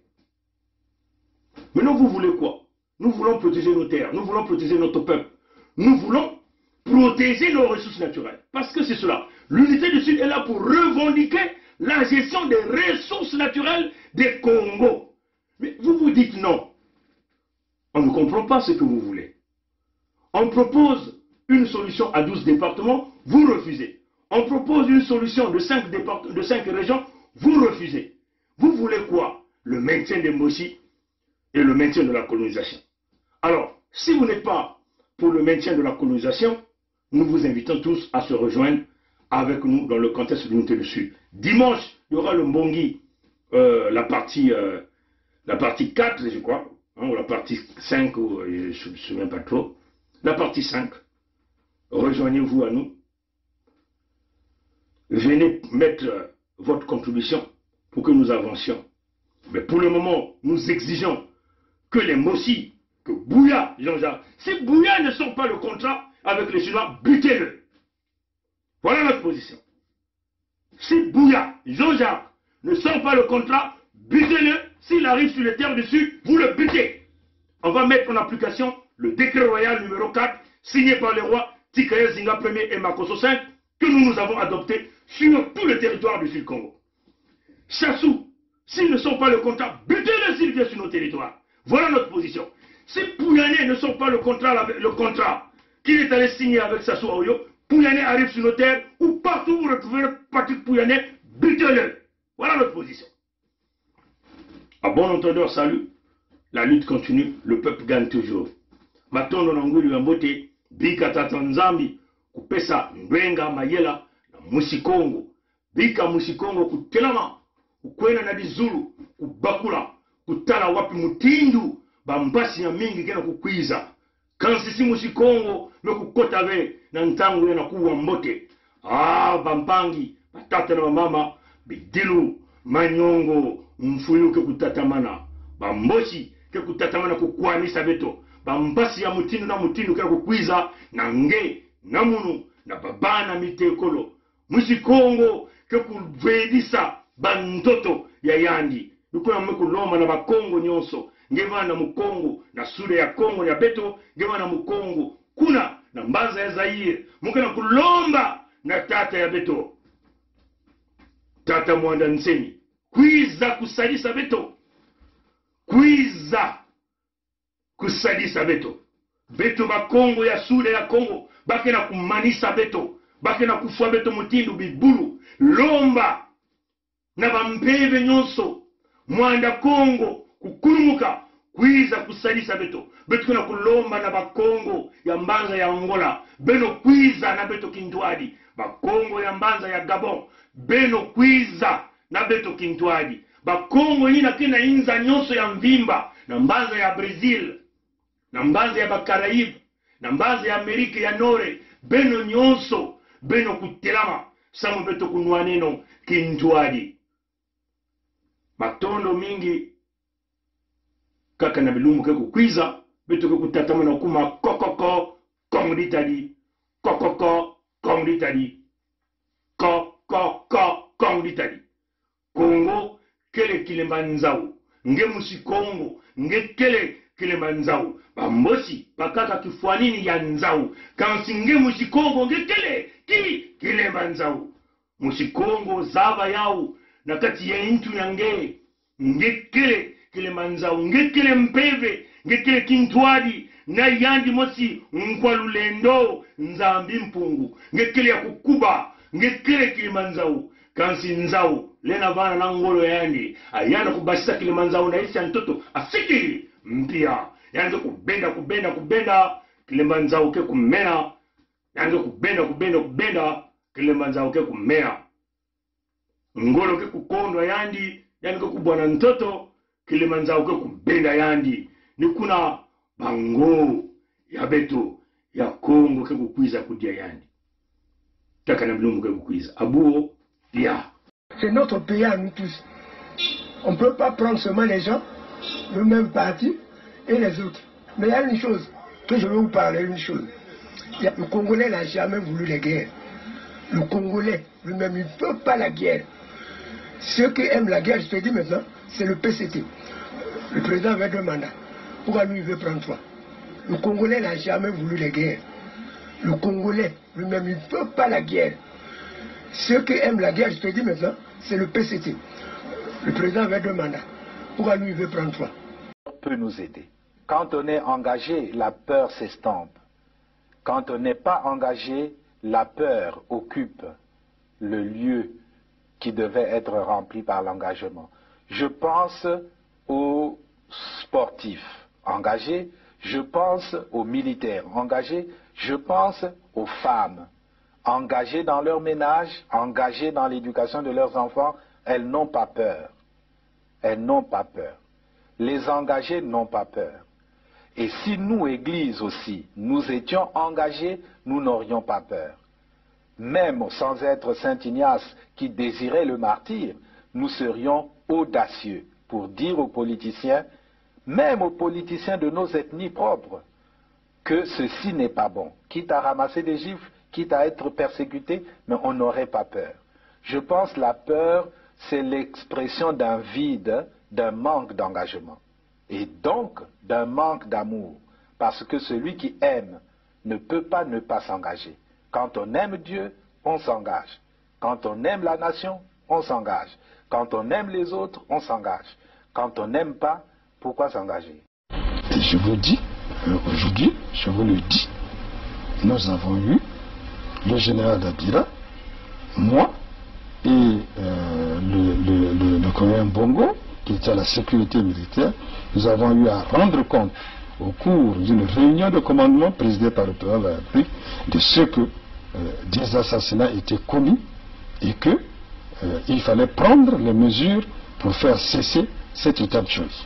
[SPEAKER 7] Maintenant, vous voulez quoi? Nous voulons protéger nos terres, nous voulons protéger notre peuple. Nous voulons protéger nos ressources naturelles. Parce que c'est cela. L'unité du Sud est là pour revendiquer la gestion des ressources naturelles des Congo. Mais vous vous dites non. On ne comprend pas ce que vous voulez. On propose une solution à 12 départements, vous refusez. On propose une solution de 5 régions, vous refusez. Vous voulez quoi? Le maintien des Moshi et le maintien de la colonisation. Alors, si vous n'êtes pas pour le maintien de la colonisation, nous vous invitons tous à se rejoindre avec nous dans le contexte de l'unité du Sud. Dimanche, il y aura le Mbongi, la partie 4, je crois, hein, ou la partie 5, je ne me souviens pas trop. La partie 5, rejoignez-vous à nous. Venez mettre votre contribution pour que nous avancions. Mais pour le moment, nous exigeons que les Mossi, que Bouya, Jean-Jacques, si Bouya ne sort pas le contrat avec les Chinois, butez-le. Voilà notre position. Si Bouya, Jean-Jacques, ne sort pas le contrat, butez-le. S'il arrive sur les terres du Sud, vous le butez. On va mettre en application le décret royal numéro 4, signé par les rois Tikaye Zinga Ier et Makosso V, que nous avons adopté sur tout le territoire du Sud-Congo. Sassou, s'ils ne sont pas le contrat, butez-le s'il vient sur nos territoires. Voilà notre position. Si Pouyané ne sort pas le contrat qu'il est allé signer avec Sassou Aouyo, Pouyané arrive sur nos terres, ou partout où vous retrouvez Patrick Pouyané, butez-le. Voilà notre position. À bon entendeur, salut. La lutte continue, le peuple gagne toujours. Matondo Nangulu Yambote, Bika Tatanzambi, Kupesa Ndwenga Mayela, na Musikongo, Bika Musikongo Kutelama, Kukwena na Dizulu, Kubakula, Kutala wapi Mutindu, Bambasi ya mingi kena kukwiza. Kansisi Musikongo, Mekukotave, na Ntangu ya nakuwa Mbote. Bampangi, Batata na mama, Bidilu, Manyongo, Mfuyuke kutatamana. Bamboshi, ke kutatamana kukwanisa beto. Bambasi ya Mutindu na Mutindu kena kukwiza, na nge, na munu, na babana mitekolo. Musikongo, ke kuvedisa, bandoto ya yandi. Nukuna mwekuloma na bakongo nyonso. Ngeva na mukongo, na sura ya kongo ya beto. Ngeva na mukongo, kuna na mbaza ya Zaire. Mukena kulomba na tata ya beto. Tata Mwanda Nseni. Kwiza kusalisa beto. Kwiza kusalisa beto. Beto bakongo ya sura ya kongo. Bake na kumanisa beto. Bake na kufua beto Mutindu bibulu. Lomba na bampeve nyonso. Mwanda Kongo kukurumuka kwiza kusalisa beto. Beto kuna kulomba na bakongo ya mbanza ya Angola. Beno kwiza na beto Kintwadi. Bakongo ya mbanza ya Gabon. Beno kwiza na beto Kintwadi. Bakongo yina kina inza nyonso ya mvimba. Na mbanza ya Brazil. Na mbanza ya Bakaraib. Na mbanza ya Amerika ya Nore. Beno nyonso. Beno kutelama. Samu beto kunwaneno Kintwadi. Matondo mingi kaka na bilumu ke kukwiza beto ke kutatama na kuma kokoko komuditadi kokoko komuditadi kokoko Congo d'Italie. Congo, kele Kilemba Nzao. Nge musi Congo, nge kele Kilemba Nzao. Ba mbosi, bakaka kifuanini ya Nzao. Kansi nge musi Congo, nge kele Kilemba Nzao. Musi Congo, zaba yao, nakati ya intu ya nge kele Kilemba Nzao, nge kele Mpeve, nge kele Kintwadi, na yandi mosi Nkwalulendo, Nzambi Mpungu, nge kele ya Kukuba, nge kele Kilemba Nzao. Kansi Nzao, lena vana na ngolo yandi, ayana kubashisa Kilemba Nzao na isi ya ntoto, asiki mpia, yanze kubenda, Kilemba Nzao ke kumena, yanze kubenda, Kilemba Nzao ke kumea. Ngolo ke kukondwa yandi, yanze kubwana ntoto, Kilemba Nzao ke kubenda yandi. Ni kuna bango ya beto ya Kongo ke kukwiza kudia yandi. Taka na bilungu ke kukwiza. Abuo, dia.
[SPEAKER 11] C'est notre pays à nous tous. On ne peut pas prendre seulement les gens, le même parti et les autres. Mais il y a une chose que je veux vous parler, une chose. Le Congolais n'a jamais voulu la guerre. Le Congolais lui-même, il ne peut pas la guerre. Ceux qui aiment la guerre, je te dis maintenant, c'est le PCT. Le président avait 2 mandats. Pourquoi lui, il veut prendre 3? Le Congolais n'a jamais voulu la guerre. Le Congolais lui-même, il ne peut pas la guerre. Ceux qui aiment la guerre, je te dis maintenant, c'est le PCT. Le président avait 2 mandats. Pourquoi lui, il veut prendre 3?
[SPEAKER 12] Peut nous aider. Quand on est engagé, la peur s'estompe. Quand on n'est pas engagé, la peur occupe le lieu qui devait être rempli par l'engagement. Je pense aux sportifs engagés, je pense aux militaires engagés, je pense aux femmes engagées dans leur ménage, engagées dans l'éducation de leurs enfants. Elles n'ont pas peur. Elles n'ont pas peur. Les engagés n'ont pas peur. Et si nous, Église aussi, nous étions engagés, nous n'aurions pas peur. Même sans être Saint Ignace qui désirait le martyre, nous serions audacieux pour dire aux politiciens, même aux politiciens de nos ethnies propres, que ceci n'est pas bon. Quitte à ramasser des gifles, quitte à être persécuté, mais on n'aurait pas peur. Je pense que la peur, c'est l'expression d'un vide, d'un manque d'engagement. Et donc, d'un manque d'amour. Parce que celui qui aime ne peut pas ne pas s'engager. Quand on aime Dieu, on s'engage. Quand on aime la nation, on s'engage. Quand on aime les autres, on s'engage. Quand on n'aime pas, pourquoi s'engager?
[SPEAKER 2] Et je vous dis, aujourd'hui, je vous le dis, nous avons eu le général Dabira, moi et le colonel Bongo, qui était à la sécurité militaire. Nous avons eu à rendre compte au cours d'une réunion de commandement présidée par le président de la République de ce que des assassinats étaient commis et que il fallait prendre les mesures pour faire cesser cet état de choses.